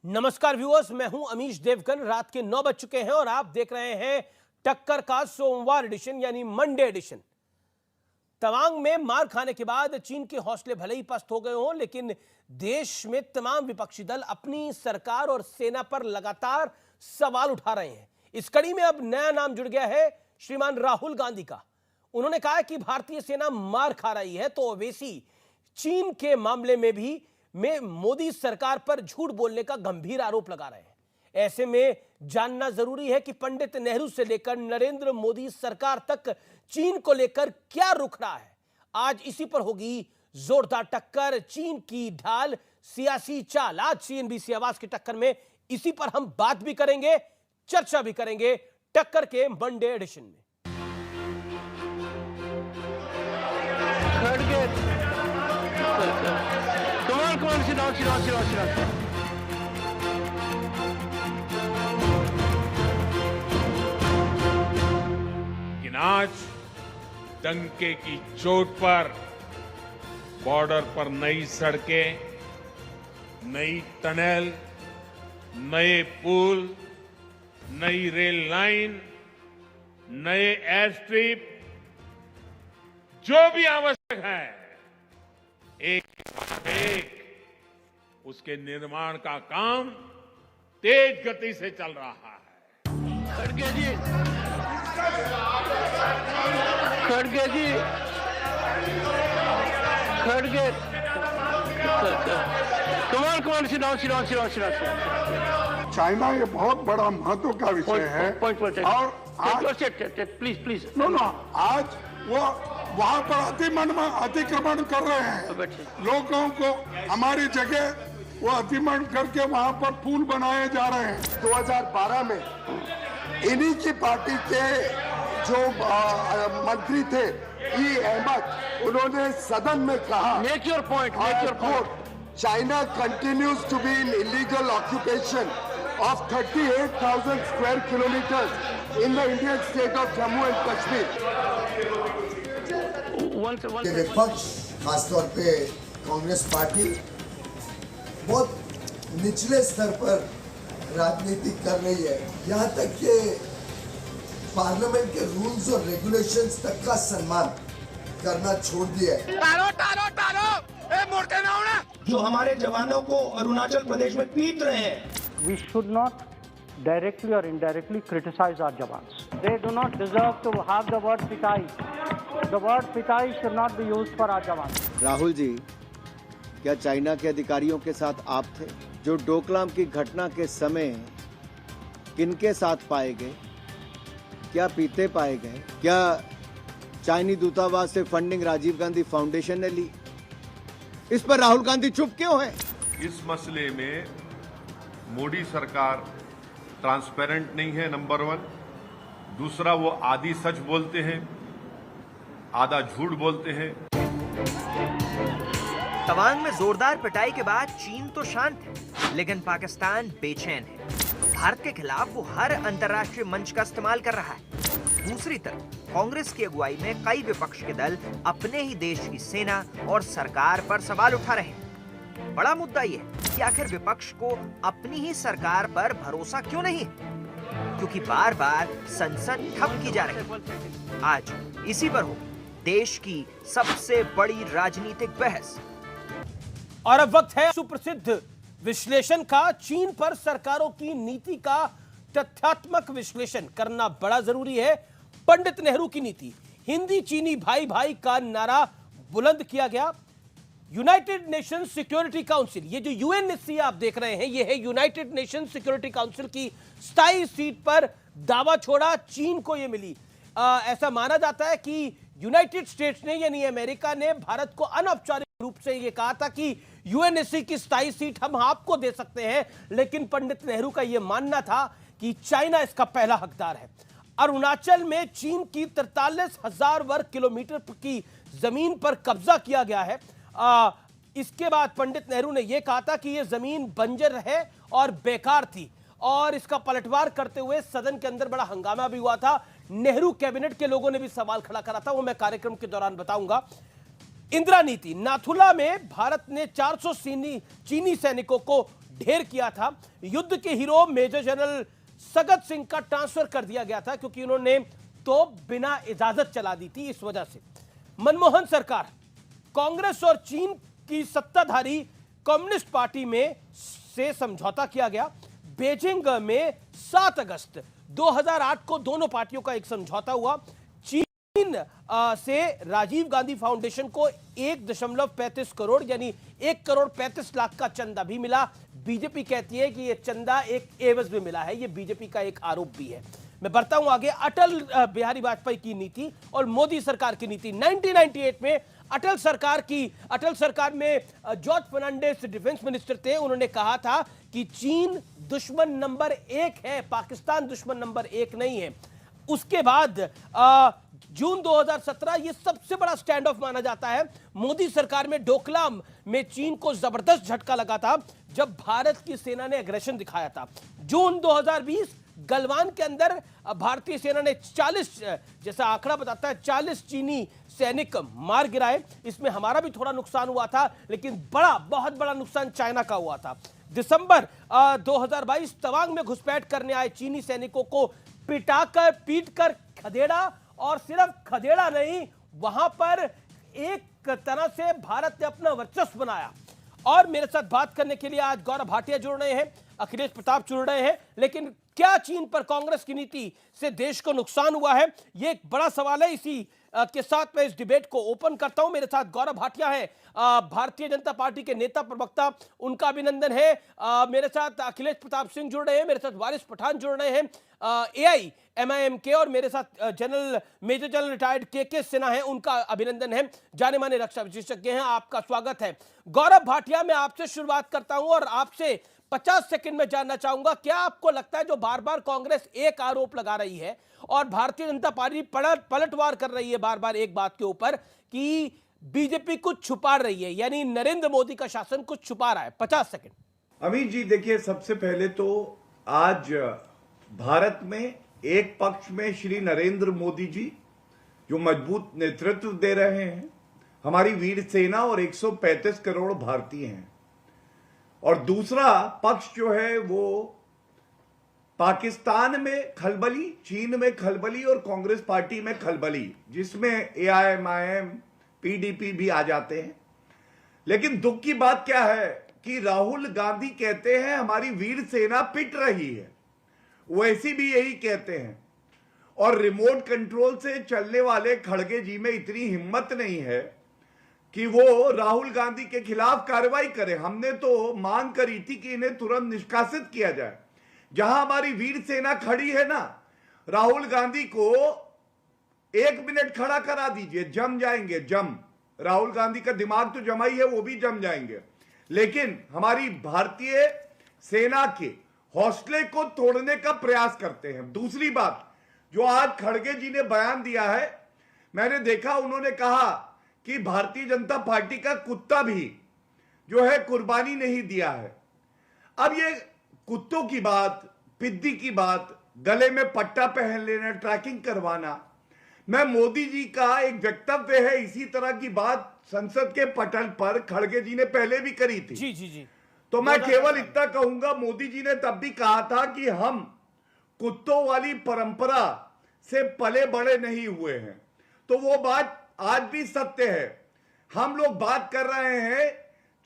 नमस्कार व्यूअर्स, मैं हूं अमीश देवगन। रात के 9 बज चुके हैं और आप देख रहे हैं टक्कर का सोमवार एडिशन यानी मंडे एडिशन। तवांग में मार खाने के बाद चीन के हौसले भले ही पस्त हो गए हों, लेकिन देश में तमाम विपक्षी दल अपनी सरकार और सेना पर लगातार सवाल उठा रहे हैं। इस कड़ी में अब नया नाम जुड़ गया है श्रीमान राहुल गांधी का। उन्होंने कहा कि भारतीय सेना मार खा रही है, तो ओवैसी चीन के मामले में मोदी सरकार पर झूठ बोलने का गंभीर आरोप लगा रहे हैं। ऐसे में जानना जरूरी है कि पंडित नेहरू से लेकर नरेंद्र मोदी सरकार तक चीन को लेकर क्या रुख रहा है। आज इसी पर होगी जोरदार टक्कर, चीन की ढाल, सियासी चाल। आज सीएनबीसी आवाज की टक्कर में इसी पर हम बात भी करेंगे, चर्चा भी करेंगे टक्कर के मंडे एडिशन में। Come on, sit down. लेकिन आज डंके की चोट पर बॉर्डर पर नई सड़कें, नई टनल, नए पुल, नई रेल लाइन, नए एयर स्ट्रिप, जो भी आवश्यक है, एक उसके निर्माण का काम तेज गति से चल रहा है। खड़गे जी, Come on, sit down. China ये बहुत बड़ा महत्व का विषय है। और प्लीज नो आज वो वहाँ पर अतिक्रमण कर रहे हैं। लोगों को हमारी जगह वो अतिक्रमण करके वहाँ पर पुल बनाए जा रहे हैं। 2012 में इन्हीं की पार्टी के जो मंत्री थे ई अहमद, उन्होंने सदन में कहा, make your point. China continues to be in illegal occupation of 38,000 square kilometers in the Indian state of Jammu and Kashmir. विपक्ष खासतौर पे कांग्रेस पार्टी बहुत निचले स्तर पर राजनीति कर रही है। यहाँ तक कि पार्लियामेंट के रूल्स और रेगुलेशंस तक का सम्मान करना छोड़ दिया है। जो हमारे जवानों को अरुणाचल प्रदेश में पीट रहे हैं। We should not directly or indirectly criticize our jawans. They do not deserve to have the word pitai. The word pitai should not be used for our jawans. Rahul ji, क्या चाइना के अधिकारियों के साथ आप थे जो डोकलाम की घटना के समय किनके साथ पाए गए? क्या पीते पाए गए? क्या चाइनी दूतावास से फंडिंग राजीव गांधी फाउंडेशन ने ली? इस पर राहुल गांधी चुप क्यों है? इस मसले में मोदी सरकार ट्रांसपेरेंट नहीं है, नंबर 1। दूसरा, वो आधी सच बोलते हैं, आधा झूठ बोलते हैं। तवांग में जोरदार पिटाई के बाद चीन तो शांत है, लेकिन पाकिस्तान बेचैन है। भारत के खिलाफ वो हर अंतर्राष्ट्रीय मंच का इस्तेमाल कर रहा है। दूसरी तरफ कांग्रेस की अगुवाई में कई विपक्ष के दल अपने ही देश की सेना और सरकार पर सवाल उठा रहे हैं। बड़ा मुद्दा यह है कि आखिर विपक्ष को अपनी ही सरकार पर भरोसा क्यों नहीं, क्योंकि बार बार संसद ठप की जा रही है। आज इसी पर हो देश की सबसे बड़ी राजनीतिक बहस। और अब वक्त है सुप्रसिद्ध विश्लेषण का। चीन पर सरकारों की नीति का तथ्यात्मक विश्लेषण करना बड़ा जरूरी है। पंडित नेहरू की नीति, हिंदी चीनी भाई भाई का नारा बुलंद किया गया। यूनाइटेड नेशंस सिक्योरिटी काउंसिल, ये जो यूएनएससी आप देख रहे हैं, ये है यूनाइटेड नेशंस सिक्योरिटी काउंसिल की स्थायी सीट पर दावा छोड़ा। चीन को ये मिली। ऐसा माना जाता है कि यूनाइटेड स्टेट्स ने यानी अमेरिका ने भारत को अनौपचारिक रूप से यह कहा था कि यूएनएससी की स्थायी सीट हम आपको दे सकते हैं, लेकिन पंडित नेहरू का यह मानना था कि चाइना इसका पहला हकदार है। अरुणाचल में चीन की 43,000 वर्ग किलोमीटर की जमीन पर कब्जा किया गया है। इसके बाद पंडित नेहरू ने यह कहा था कि यह जमीन बंजर है और बेकार थी, और इसका पलटवार करते हुए सदन के अंदर बड़ा हंगामा भी हुआ था। नेहरू कैबिनेट के लोगों ने भी सवाल खड़ा करा था, वो मैं कार्यक्रम के दौरान बताऊंगा। इंदिरा नीति, नाथुला में भारत ने 400 चीनी सैनिकों को ढेर किया था। युद्ध के hero major general Sagat Singh का ट्रांसफर कर दिया गया था क्योंकि उन्होंने तोप बिना इजाजत चला दी थी। इस वजह से मनमोहन सरकार, कांग्रेस और चीन की सत्ताधारी कम्युनिस्ट पार्टी में से समझौता किया गया। बीजिंग में 7 अगस्त 2008 को दोनों पार्टियों का एक समझौता हुआ। चीन से राजीव गांधी फाउंडेशन को 1.35 करोड़ यानी 1 करोड़ 35 लाख का चंदा भी मिला। बीजेपी कहती है कि यह चंदा एक एवज में मिला है। यह बीजेपी का एक आरोप भी है। मैं बढ़ता हूं आगे। अटल बिहारी वाजपेयी की नीति और मोदी सरकार की नीति। 1998 में अटल सरकार में जॉर्ज फर्नांडिस डिफेंस मिनिस्टर थे। उन्होंने कहा था कि चीन दुश्मन नंबर 1 है, पाकिस्तान दुश्मन नंबर 1 नहीं है। उसके बाद जून 2017 यह सबसे बड़ा स्टैंड ऑफ माना जाता है। मोदी सरकार में डोकलाम में चीन को जबरदस्त झटका लगा था जब भारत की सेना ने एग्रेशन दिखाया था। जून 2020 गलवान के अंदर भारतीय सेना ने 40, जैसा आंकड़ा बताता है, 40 चीनी सैनिक मार गिराए। इसमें हमारा भी थोड़ा नुकसान हुआ था, लेकिन बहुत बड़ा नुकसान चाइना का हुआ था। दिसंबर 2022 तवांग में घुसपैठ करने आए चीनी सैनिकों को पीटकर खदेड़ा, और सिर्फ खदेड़ा नहीं, वहां पर एक तरह से भारत ने अपना वर्चस्व बनाया। और मेरे साथ बात करने के लिए आज गौरव भाटिया जुड़ रहे हैं, अखिलेश प्रताप जुड़ रहे हैं। लेकिन क्या चीन पर कांग्रेस की नीति से देश को नुकसान हुआ है, यह एक बड़ा सवाल है। इसी के साथ मैं इस डिबेट को ओपन करता हूं। मेरे साथ गौरव भाटिया है, भारतीय जनता पार्टी के नेता प्रवक्ता, उनका अभिनंदन है। मेरे साथ अखिलेश प्रताप सिंह जुड़ रहे हैं, मेरे साथ वारिस पठान जुड़ रहे हैं AIMIM के, और मेरे साथ मेजर जनरल रिटायर्ड के सिन्हा है, उनका अभिनंदन है। जाने माने रक्षा विशेषज्ञ हैं, आपका स्वागत है। गौरव भाटिया, मैं आपसे शुरुआत करता हूं और आपसे 50 सेकंड में जानना चाहूंगा, क्या आपको लगता है जो बार बार कांग्रेस एक आरोप लगा रही है और भारतीय जनता पार्टी पलटवार कर रही है बार बार एक बात के ऊपर कि बीजेपी कुछ छुपा रही है, यानी नरेंद्र मोदी का शासन कुछ छुपा रहा है? 50 सेकंड। अमित जी, देखिए, सबसे पहले तो आज भारत में एक पक्ष में श्री नरेंद्र मोदी जी जो मजबूत नेतृत्व दे रहे हैं, हमारी वीर सेना और 135 करोड़ भारतीय हैं, और दूसरा पक्ष जो है वो पाकिस्तान में खलबली, चीन में खलबली और कांग्रेस पार्टी में खलबली, जिसमें AIMIM PDP भी आ जाते हैं। लेकिन दुख की बात क्या है कि राहुल गांधी कहते हैं हमारी वीर सेना पिट रही है, वैसी भी यही कहते हैं, और रिमोट कंट्रोल से चलने वाले खड़गे जी में इतनी हिम्मत नहीं है कि वो राहुल गांधी के खिलाफ कार्रवाई करे। हमने तो मांग करी थी कि इन्हें तुरंत निष्कासित किया जाए। जहां हमारी वीर सेना खड़ी है ना, राहुल गांधी को 1 मिनट खड़ा करा दीजिए, जम जाएंगे, जम। राहुल गांधी का दिमाग तो जमा ही है, वो भी जम जाएंगे। लेकिन हमारी भारतीय सेना के हौसले को तोड़ने का प्रयास करते हैं। दूसरी बात, जो आज खड़गे जी ने बयान दिया है, मैंने देखा, उन्होंने कहा कि भारतीय जनता पार्टी का कुत्ता भी जो है कुर्बानी नहीं दिया है। अब ये कुत्तों की बात, पिद्दी की बात, गले में पट्टा पहन लेना, ट्रैकिंग करवाना, मैं मोदी जी का एक वक्तव्य है, इसी तरह की बात संसद के पटल पर खड़गे जी ने पहले भी करी थी। जी। तो मैं केवल इतना कहूंगा, मोदी जी ने तब भी कहा था कि हम कुत्तों वाली परंपरा से पले बड़े नहीं हुए हैं, तो वो बात आज भी सत्य है। हम लोग बात कर रहे हैं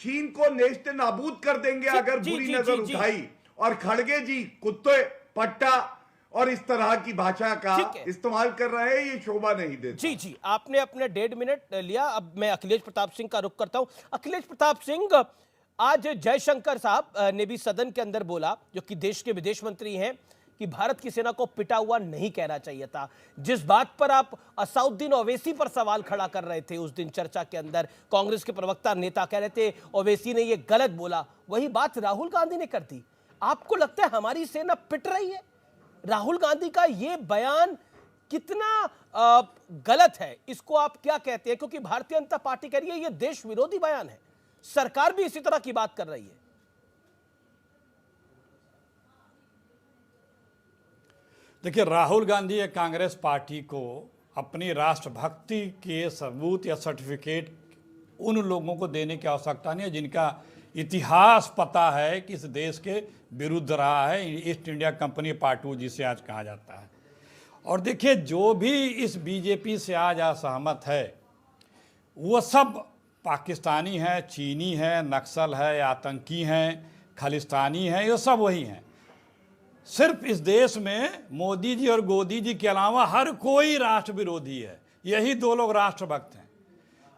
चीन को नेस्त नाबूद कर देंगे अगर बुरी नजर उठाई, और खड़गे जी कुत्ते, पट्टा और इस तरह की भाषा का इस्तेमाल कर रहे हैं, ये शोभा नहीं देता। जी, आपने अपने 1.5 मिनट लिया। अब मैं अखिलेश प्रताप सिंह का रुख करता हूं। अखिलेश प्रताप सिंह, आज जयशंकर साहब ने भी सदन के अंदर बोला, जो कि देश के विदेश मंत्री हैं, कि भारत की सेना को पिटा हुआ नहीं कहना चाहिए था। जिस बात पर आप असउद्दीन ओवैसी पर सवाल खड़ा कर रहे थे उस दिन चर्चा के अंदर, कांग्रेस के प्रवक्ता नेता कह रहे थे ओवैसी ने यह गलत बोला, वही बात राहुल गांधी ने कर दी। आपको लगता है हमारी सेना पिट रही है? राहुल गांधी का यह बयान कितना गलत है, इसको आप क्या कहते हैं? क्योंकि भारतीय जनता पार्टी कह रही है यह देश विरोधी बयान है, सरकार भी इसी तरह की बात कर रही है। देखिए, राहुल गांधी या कांग्रेस पार्टी को अपनी राष्ट्रभक्ति के सबूत या सर्टिफिकेट उन लोगों को देने की आवश्यकता नहीं है जिनका इतिहास पता है कि इस देश के विरुद्ध रहा है, ईस्ट इंडिया कंपनी पार्ट 2 जिसे आज कहा जाता है। और देखिए, जो भी इस बीजेपी से आज असहमत है वो सब पाकिस्तानी है, चीनी है, नक्सल है, आतंकी हैं, खालिस्तानी हैं, ये सब वही हैं। सिर्फ इस देश में मोदी जी और गोदी जी के अलावा हर कोई राष्ट्र विरोधी है, यही दो लोग राष्ट्रभक्त हैं।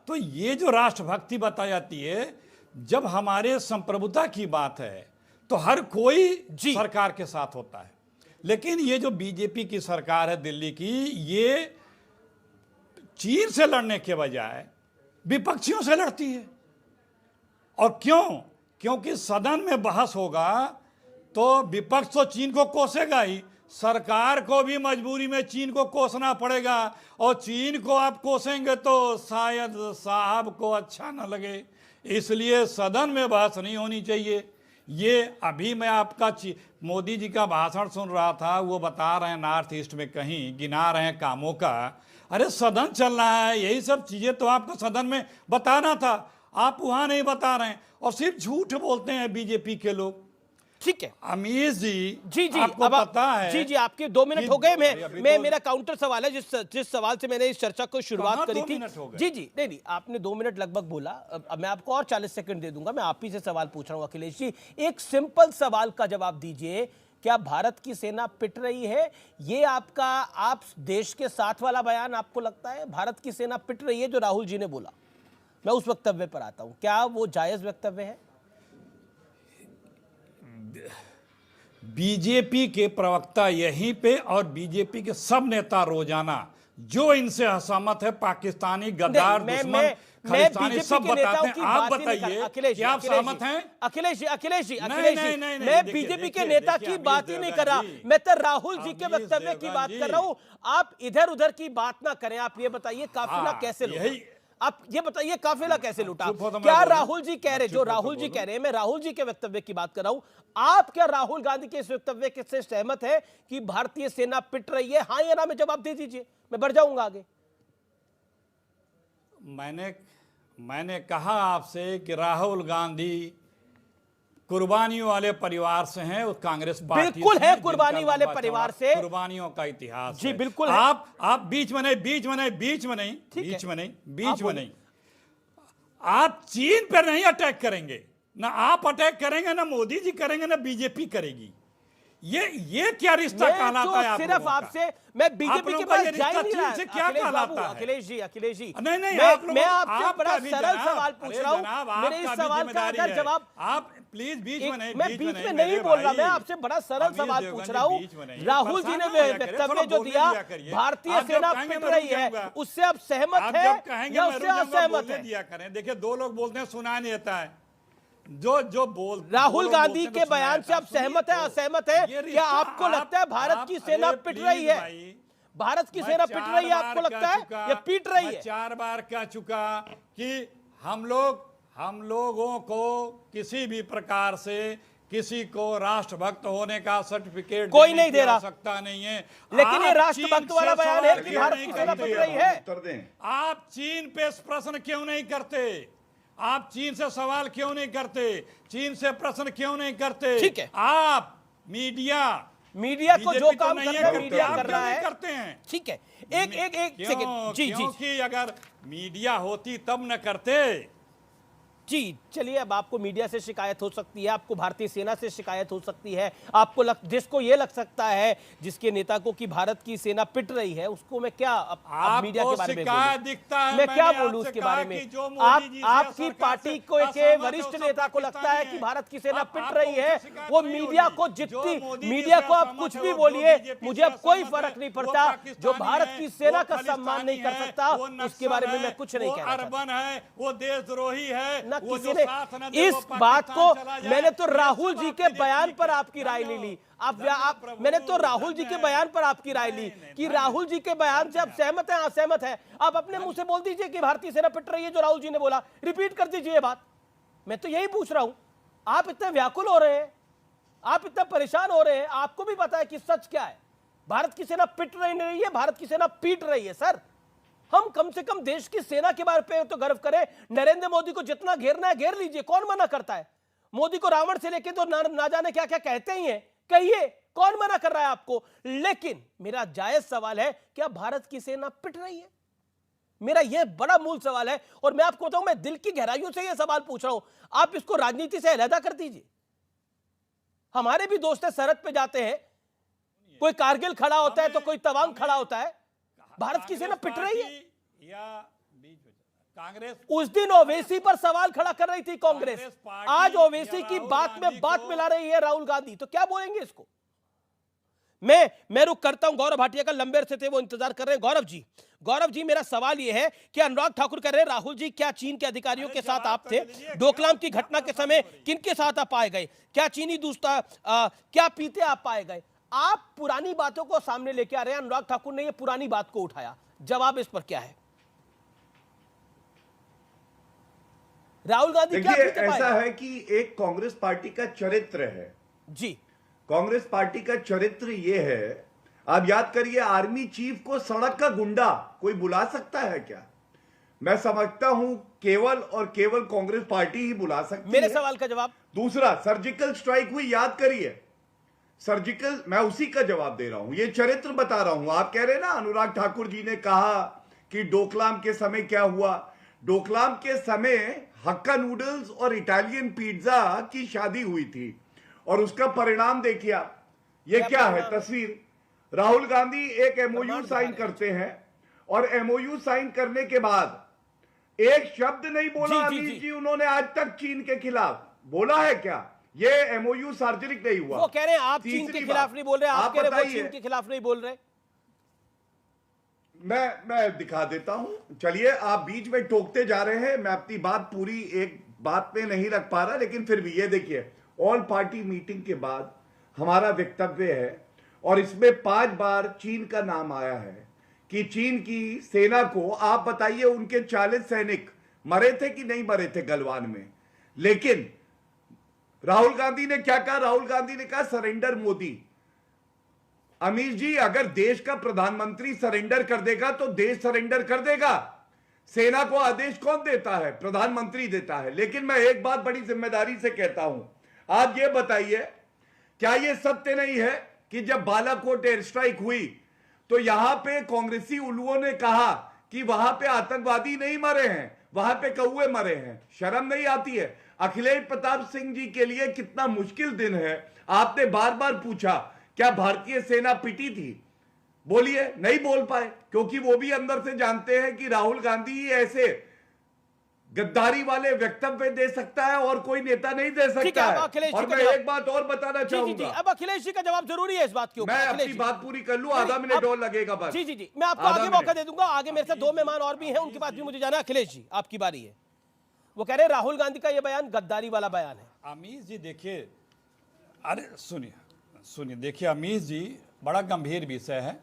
तो ये जो राष्ट्रभक्ति बताई जाती है, जब हमारे संप्रभुता की बात है तो हर कोई सरकार के साथ होता है। लेकिन ये जो बीजेपी की सरकार है दिल्ली की, ये चीन से लड़ने के बजाय विपक्षियों से लड़ती है। और क्यों? क्योंकि सदन में बहस होगा तो विपक्ष तो चीन को कोसेगा ही, सरकार को भी मजबूरी में चीन को कोसना पड़ेगा। और चीन को आप कोसेंगे तो शायद साहब को अच्छा न लगे, इसलिए सदन में बहस नहीं होनी चाहिए। ये अभी मैं आपका मोदी जी का भाषण सुन रहा था, वो बता रहे हैं नॉर्थ ईस्ट में कहीं गिना रहे हैं कामों का। अरे सदन चल रहा है, यही सब चीज़ें तो आपको सदन में बताना था, आप वहाँ नहीं बता रहे हैं और सिर्फ झूठ बोलते हैं बीजेपी के लोग। ठीक है अमीश जी, जी आपको पता है, जी आपके 2 मिनट हो गए। मैं मेरा काउंटर सवाल है जिस सवाल से मैंने इस चर्चा को शुरुआत करी थी। जी नहीं, आपने 2 मिनट लगभग बोला, अब मैं आपको और 40 सेकंड दे दूंगा। मैं आप ही से सवाल पूछ रहा हूं अखिलेश जी, एक सिंपल सवाल का जवाब दीजिए, क्या भारत की सेना पिट रही है? ये आपका आप देश के साथ वाला बयान आपको लगता है भारत की सेना पिट रही है जो राहुल जी ने बोला? मैं उस वक्तव्य पर आता हूं, क्या वो जायज वक्तव्य है? बीजेपी के प्रवक्ता यहीं पे और बीजेपी के सब नेता रोजाना जो इनसे असहमत है, पाकिस्तानी गद्दार दुश्मन खालिस्तानी सब बताते हैं। आप बताइए कि आप सहमत हैं? अखिलेश जी मैं बीजेपी के नेता की बात ही नहीं कर रहा, मैं तो राहुल जी के वक्तव्य की बात कर रहा हूं। आप इधर उधर की बात ना करें, आप ये बताइए काफिला कैसे लूटा? आप ये बताइए काफिला कैसे लूटा? क्या राहुल जी कह रहे, जो राहुल जी कह रहे हैं, मैं राहुल जी के वक्तव्य की बात कर रहा हूं, आप क्या राहुल गांधी के इस वक्तव्य से सहमत है कि भारतीय सेना पिट रही है? हाँ या ना में जवाब दे दीजिए, मैं बढ़ जाऊंगा आगे। मैंने कहा आपसे कि राहुल गांधी कुर्बानियों वाले परिवार से हैं, उस कांग्रेस पार्टी बिल्कुल है कुर्बानी वाले परिवार से, कुर्बानियों का इतिहास जी है। बिल्कुल है। आप बीच में नहीं, आप चीन पर नहीं अटैक करेंगे, ना आप अटैक करेंगे, ना मोदी जी करेंगे, ना बीजेपी करेगी। ये क्या रिश्ता कहलाता है? सिर्फ आपसे मैं बीजेपी के पास जा ही नहीं रहा। से क्या कहलाता है? अखिलेश जी नहीं, मैं आपसे बड़ा सरल सवाल पूछ रहा हूँ, मेरे इस सवाल का अगर जवाब आप प्लीज बीच में नहीं बोल रहा, मैं आपसे बड़ा सरल सवाल पूछ रहा हूँ। राहुल जी ने वक्तव्य जो दिया भारतीय सेना पिट रही है, उससे आप सहमत हैं या उससे असहमत हैं? दिया करें। देखिए, 2 लोग बोलते हैं सुना नहीं देता है, जो बोल राहुल गांधी के बयान से आप सहमत है असहमत है? क्या आपको लगता है भारत की सेना पिट रही है? भारत की सेना पिट रही है आपको लगता है या पीट रही है? 4 बार कह चुका कि हम लोगों को किसी भी प्रकार से किसी को राष्ट्रभक्त होने का सर्टिफिकेट कोई नहीं दे रहा, सकता नहीं है। लेकिन ये राष्ट्रभक्त वाला बयान है कि भारत की सेना पिट रही है। आप चीन पे प्रश्न क्यों नहीं करते? आप चीन से सवाल क्यों नहीं करते? चीन से प्रश्न क्यों नहीं करते? ठीक है, आप मीडिया को जो काम करना है मीडिया कर रहा है, करते हैं। ठीक है, एक सेकंड जी, क्योंकि अगर मीडिया होती तब न करते। जी चलिए, अब आपको मीडिया से शिकायत हो सकती है, आपको भारतीय सेना से शिकायत हो सकती है, आपको जिसको ये लग सकता है जिसके नेता को कि भारत की सेना पिट रही है, उसको मैं क्या अब मीडिया के बारे में बोलूं? मैं क्या बोलूं उसके बारे में? आपकी पार्टी को एक वरिष्ठ नेता को लगता है कि भारत की सेना पिट रही है, वो मीडिया को मीडिया को आप कुछ भी बोलिए, मुझे अब कोई फर्क नहीं पड़ता। जो भारत की सेना का सम्मान नहीं कर सकता उसके बारे में मैं कुछ नहीं कहना चाहता। वो देशद्रोही है, किसी ने इस बात को, मैंने तो राहुल जी के बयान पर आपकी राय नहीं ली। मैंने तो राहुल जी के बयान पर आपकी राय ली कि राहुल जी के बयान से आप सहमत हैं असहमत हैं। आप अपने मुंह से बोल दीजिए कि भारतीय सेना पिट रही है, जो राहुल जी ने बोला रिपीट कर दीजिए ये बात। मैं तो यही पूछ रहा हूं, आप इतने व्याकुल हो रहे हैं, आप इतना परेशान हो रहे हैं, आपको भी पता है कि सच क्या है। भारत की सेना पिट रही है, भारत की सेना पीट रही है। सर, हम कम से कम देश की सेना के बारे में तो गर्व करें। नरेंद्र मोदी को जितना घेरना है घेर लीजिए, कौन मना करता है? मोदी को रावण से लेके तो ना जाने क्या क्या कहते ही हैं, कहिए, कौन मना कर रहा है आपको। लेकिन मेरा जायज सवाल है, क्या भारत की सेना पिट रही है? मेरा यह बड़ा मूल सवाल है, और मैं आपको बताऊं, मैं दिल की गहराइयों से यह सवाल पूछ रहा हूं। आप इसको राजनीति से अलहदा कर दीजिए। हमारे भी दोस्त सरहद पे जाते हैं, कोई कारगिल खड़ा होता है तो कोई तवांग खड़ा होता है। भारत की सेना पिट रही है या कांग्रेस? उस दिन ओवैसी पर सवाल खड़ा कर रही थी कांग्रेस, आज ओवैसी की बात में बात मिला रही है राहुल गांधी, तो क्या बोलेंगे इसको? मैं रुक करता हूं। गौरव भाटिया का लंबे अरसे से वो इंतजार कर रहे हैं। गौरव जी, मेरा सवाल यह है कि अनुराग ठाकुर कह रहे हैं, राहुल जी क्या चीन के अधिकारियों के साथ आप थे? डोकलाम की घटना के समय किनके साथ आप पाए गए? क्या चीनी दूसरा क्या पीते आप पाए गए? आप पुरानी बातों को सामने लेके आ रहे हैं। अनुराग ठाकुर ने यह पुरानी बात को उठाया, जवाब इस पर क्या है? राहुल गांधी क्या देखिए, पीते पाए ऐसा गए? है कि एक कांग्रेस पार्टी का चरित्र है जी। कांग्रेस पार्टी का चरित्र यह है, आप याद करिए, आर्मी चीफ को सड़क का गुंडा कोई बुला सकता है क्या? मैं समझता हूं केवल और केवल कांग्रेस पार्टी ही बुला सकती है। मेरे सवाल का जवाब। दूसरा, सर्जिकल स्ट्राइक हुई, याद करिए, सर्जिकल, मैं उसी का जवाब दे रहा हूं, ये चरित्र बता रहा हूं। आप कह रहे हैं ना, अनुराग ठाकुर जी ने कहा कि डोकलाम के समय क्या हुआ। डोकलाम के समय हक्का नूडल्स और इटालियन पिज्जा की शादी हुई थी, और उसका परिणाम देखिए आप, ये क्या है तस्वीर। राहुल गांधी एक एमओयू साइन करते हैं, और एमओयू साइन करने के बाद एक शब्द नहीं बोला अमित जी उन्होंने आज तक चीन के खिलाफ। बोला है क्या? ये एमओयू सार्वजनिक नहीं हुआ। वो कह रहे हैं आप चीन के खिलाफ नहीं बोल रहे, आप कह रहे हैं वो चीन के खिलाफ नहीं बोल रहे। मैं दिखा देता हूं, चलिए, आप बीच में टोकते जा रहे हैं, मैं अपनी बात पूरी एक बात पे नहीं रख पा रहा, लेकिन फिर भी ये देखिए, ऑल पार्टी मीटिंग के बाद हमारा वक्तव्य है, और इसमें 5 बार चीन का नाम आया है कि चीन की सेना को, आप बताइए, उनके 40 सैनिक मरे थे कि नहीं मरे थे गलवान में। लेकिन राहुल गांधी ने क्या कहा? राहुल गांधी ने कहा सरेंडर मोदी। अमित जी, अगर देश का प्रधानमंत्री सरेंडर कर देगा तो देश सरेंडर कर देगा। सेना को आदेश कौन देता है? प्रधानमंत्री देता है। लेकिन मैं एक बात बड़ी जिम्मेदारी से कहता हूं, आप ये बताइए, क्या यह सत्य नहीं है कि जब बालाकोट एयर स्ट्राइक हुई तो यहां पे कांग्रेसी उल्लुओं ने कहा कि वहां पे आतंकवादी नहीं मरे हैं, वहां पे कौए मरे हैं? शर्म नहीं आती है? अखिलेश प्रताप सिंह जी के लिए कितना मुश्किल दिन है। आपने बार बार पूछा क्या भारतीय सेना पिटी थी? बोलिए, नहीं बोल पाए, क्योंकि वो भी अंदर से जानते हैं कि राहुल गांधी ही ऐसे गद्दारी वाले वक्तव्य दे सकता है और कोई नेता नहीं दे सकता है। और मैं एक बात और बताना चाहूंगा, अब अखिलेश जी का जवाब जरूरी है इस बात के ऊपर। मैं अपनी बात पूरी कर लूं, आधा मिनट और लगेगा बस। जी, मैं आपको आगे मौका दे दूंगा। आगे मेरे साथ 2 मेहमान और भी हैं, उनकी बात भी मुझे जाना है। अखिलेश जी, आपकी बारी है। वो कह रहे हैं राहुल गांधी का यह बयान गद्दारी वाला बयान है। अमीश जी देखिए, अरे सुनिए, देखिए अमीश जी, बड़ा गंभीर विषय है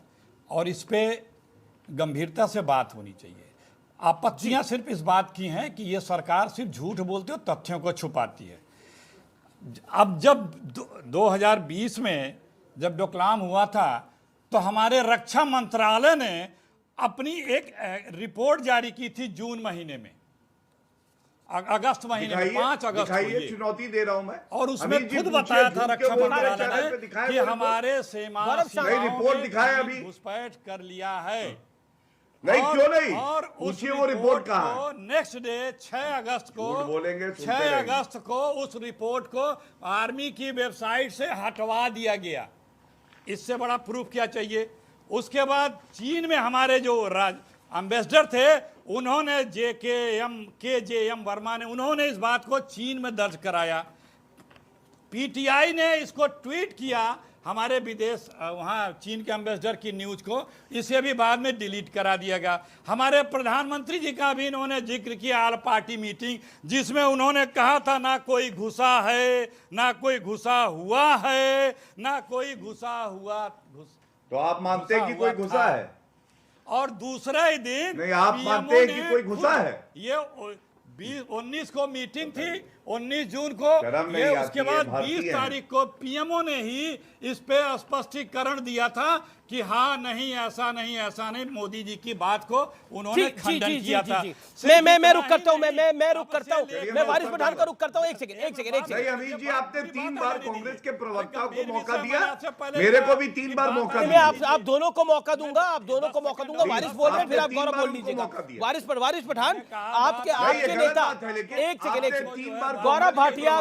और इस पे गंभीरता से बात होनी चाहिए। आपत्तियां सिर्फ इस बात की हैं कि ये सरकार सिर्फ झूठ बोलती है और तथ्यों को छुपाती है। अब जब 2020 में जब डोकलाम हुआ था तो हमारे रक्षा मंत्रालय ने अपनी एक रिपोर्ट जारी की थी जून महीने में, अगस्त महीने में, 5 अगस्त को, चुनौती दे रहा हूं मैं। और उसमें खुद बताया था रक्षा मंत्रालय ने कि हमारे सीमा रिपोर्ट दिखाए अभी घुसपैठ कर लिया है। नहीं, क्यों नहीं? और उस वो रिपोर्ट कहा नेक्स्ट डे 6 अगस्त को बोलेंगे, 6 अगस्त को उस रिपोर्ट को आर्मी की वेबसाइट से हटवा दिया गया। इससे बड़ा प्रूफ क्या चाहिए? उसके बाद चीन में हमारे जो एम्बेसडर थे, उन्होंने KJM वर्मा ने, उन्होंने इस बात को चीन में दर्ज कराया। PTI ने इसको ट्वीट किया, हमारे विदेश वहाँ चीन के एम्बेसडर की न्यूज को, इसे भी बाद में डिलीट करा दिया गया। हमारे प्रधानमंत्री जी का भी इन्होंने जिक्र किया ऑल पार्टी मीटिंग, जिसमें उन्होंने कहा था ना कोई घुसा है, ना कोई घुसा हुआ है, ना कोई घुसा हुआ। तो आप मानते हैं कि कोई घुसा है? और दूसरा ही दिन नहीं, आप मानते हैं कि कोई घुसा है? ये 19 को मीटिंग थी, 19 जून को, ये उसके बाद 20 तारीख को पीएमओ ने ही इस पे स्पष्टीकरण दिया था कि हाँ नहीं ऐसा नहीं मोदी जी की बात को उन्होंने खंडन किया था। मैं रुक करता हूँ, मैं रुक करता हूँ, मैं वारिस पठान का रुक करता हूँ। एक सेकंड। नहीं अमीर जी, आपने 3 बार कांग्रेस के प्रवक्ता को मौका दिया, मेरे को भी 3 बार मौका दिया। आप दोनों को मौका दूंगा, वारिस बोल रहे हैं, फिर आप गौरव बोल लीजिएगा। वारिस पठान, आपके नेता, एक सेकंड, गौरव भाटिया,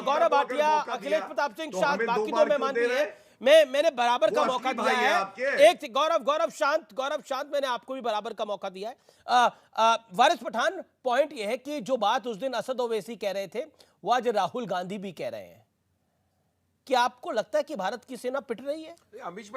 अखिलेश प्रताप सिंह शाह, बाकी 2 मेहमान भी हैं। मैंने बराबर का मौका दिया है। एक गौरव शांत, मैंने आपको भी बराबर का मौका दिया है। वारिस पठान, पॉइंट यह है कि जो बात उस दिन असद ओवैसी कह रहे थे वो आज राहुल गांधी भी कह रहे हैं। क्या आपको लगता है कि भारत की सेना पिट रही है? अमीश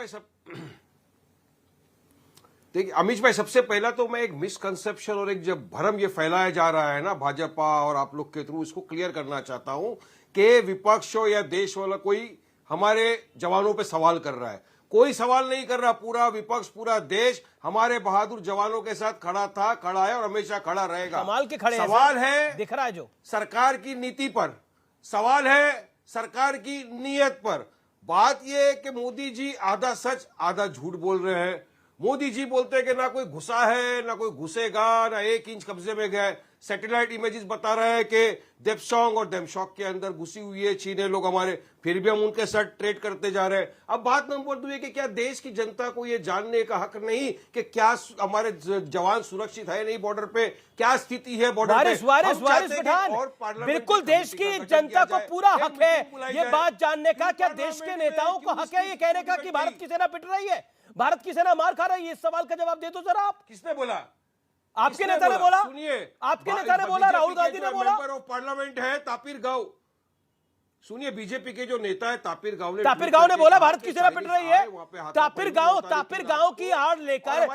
भाई, सबसे पहला तो मैं एक मिसकंसेप्शन और एक जब भ्रम ये फैलाया जा रहा है ना भाजपा और आप लोग के थ्रू, इसको क्लियर करना चाहता हूं कि विपक्ष हो या देश वाला कोई हमारे जवानों पे सवाल कर रहा है। कोई सवाल नहीं कर रहा। पूरा विपक्ष, पूरा देश हमारे बहादुर जवानों के साथ खड़ा है और हमेशा खड़ा रहेगा। कमाल के खड़े सवाल है दिख रहा है जो सरकार की नीति पर, सवाल है सरकार की नीयत पर। बात यह है कि मोदी जी आधा सच आधा झूठ बोल रहे हैं। मोदी जी बोलते हैं कि ना कोई घुसा है, ना कोई घुसेगा, ना 1 इंच कब्जे में गए। सैटेलाइट इमेजेस बता रहे हैं कि देपसोंग और देमशॉक के अंदर घुसी हुई है चीनी लोग हमारे, फिर भी हम उनके साथ ट्रेड करते जा रहे हैं। अब बात नंबर 2 है कि क्या देश की जनता को यह जानने का हक नहीं कि क्या हमारे जवान सुरक्षित है नहीं बॉर्डर पे, क्या स्थिति है बॉर्डर पे? वारिस पठान, बिल्कुल देश की जनता को पूरा हक है ये बात जानने का। क्या देश के नेताओं को हक है ये कहने का कि भारत की सेना पिट रही है, भारत की सेना मार खा रही है? इस सवाल का जवाब दे दो जरा आप। किसने बोला? आपके नेता ने बोला। सुनिए, आपके नेता ने बोला, राहुल गांधी ने बोला। मेंबर ऑफ पार्लियामेंट है तापिर गांव। सुनिए, बीजेपी के जो नेता है तापिर गांव ने बोला भारत की सेना पिट रही है। तापिर गांव की आड़ लेकर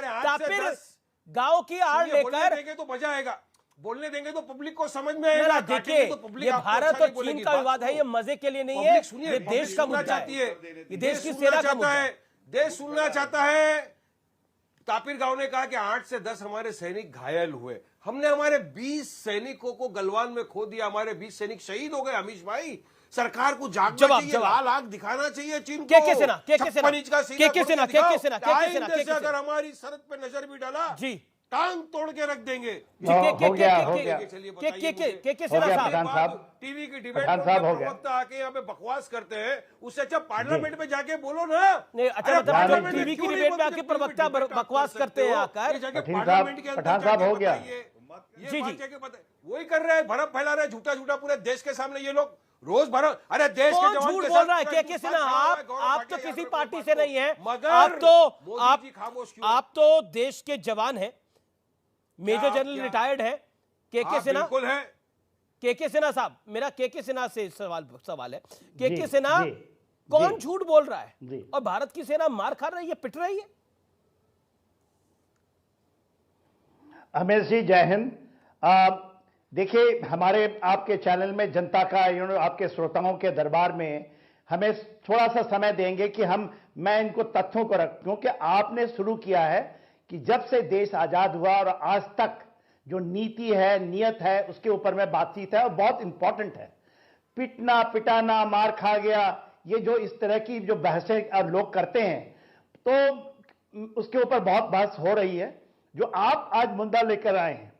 तो मजा आएगा, बोलने देंगे तो पब्लिक को समझ में आएगा। देखिए, ये भारत और चीन का विवाद है, ये मजे के लिए नहीं है, ये देश का मुद्दा है, ये देश की सेना का मुद्दा है। देश सुनना चाहता है। तापिर गांव ने कहा कि 8 से 10 हमारे सैनिक घायल हुए। हमने हमारे 20 सैनिकों को गलवान में खो दिया, हमारे 20 सैनिक शहीद हो गए। अमीश भाई, सरकार को जागना चाहिए, लाल आंख दिखाना चाहिए चीन को। अगर हमारी सरहद पे नजर भी डाला जी, टांग तोड़ के रख देंगे। टीवी की डिबेट में आके यहाँ पे बकवास करते हैं, उससे अच्छा पार्लियामेंट में जाके बोलो ना। अच्छा, टीवी की डिबेट में आके प्रवक्ता बकवास करते हैं आकर। पार्लियामेंट के अंदर हो गया। जी, वही कर रहे हैं, भरम फैला रहे हैं झूठा पूरे देश के सामने। ये लोग रोज भरम, अरे देश के जवान झूठ बोल रहा है। के सिन्हा, आप तो किसी पार्टी से नहीं है, आप तो देश के जवान हैं, मेजर जनरल रिटायर्ड है। के सिन्हा बिल्कुल है। के सिन्हा साहब, मेरा के सिन्हा से सवाल है, के सिन्हा कौन झूठ बोल रहा है और भारत की सेना मार खा रही है, पिट रही है? अमेश जी, जय हिंद। देखिए, हमारे आपके चैनल में जनता का आपके श्रोताओं के दरबार में हमें थोड़ा सा समय देंगे कि मैं इनको तथ्यों को रखूं, क्योंकि आपने शुरू किया है कि जब से देश आजाद हुआ और आज तक जो नीति है, नियत है, उसके ऊपर में बातचीत है और बहुत इंपॉर्टेंट है। पिटना, पिटाना, मार खा गया, ये जो इस तरह की जो बहसें लोग करते हैं, तो उसके ऊपर बहुत बहस हो रही है। जो आप आज मुद्दा लेकर आए हैं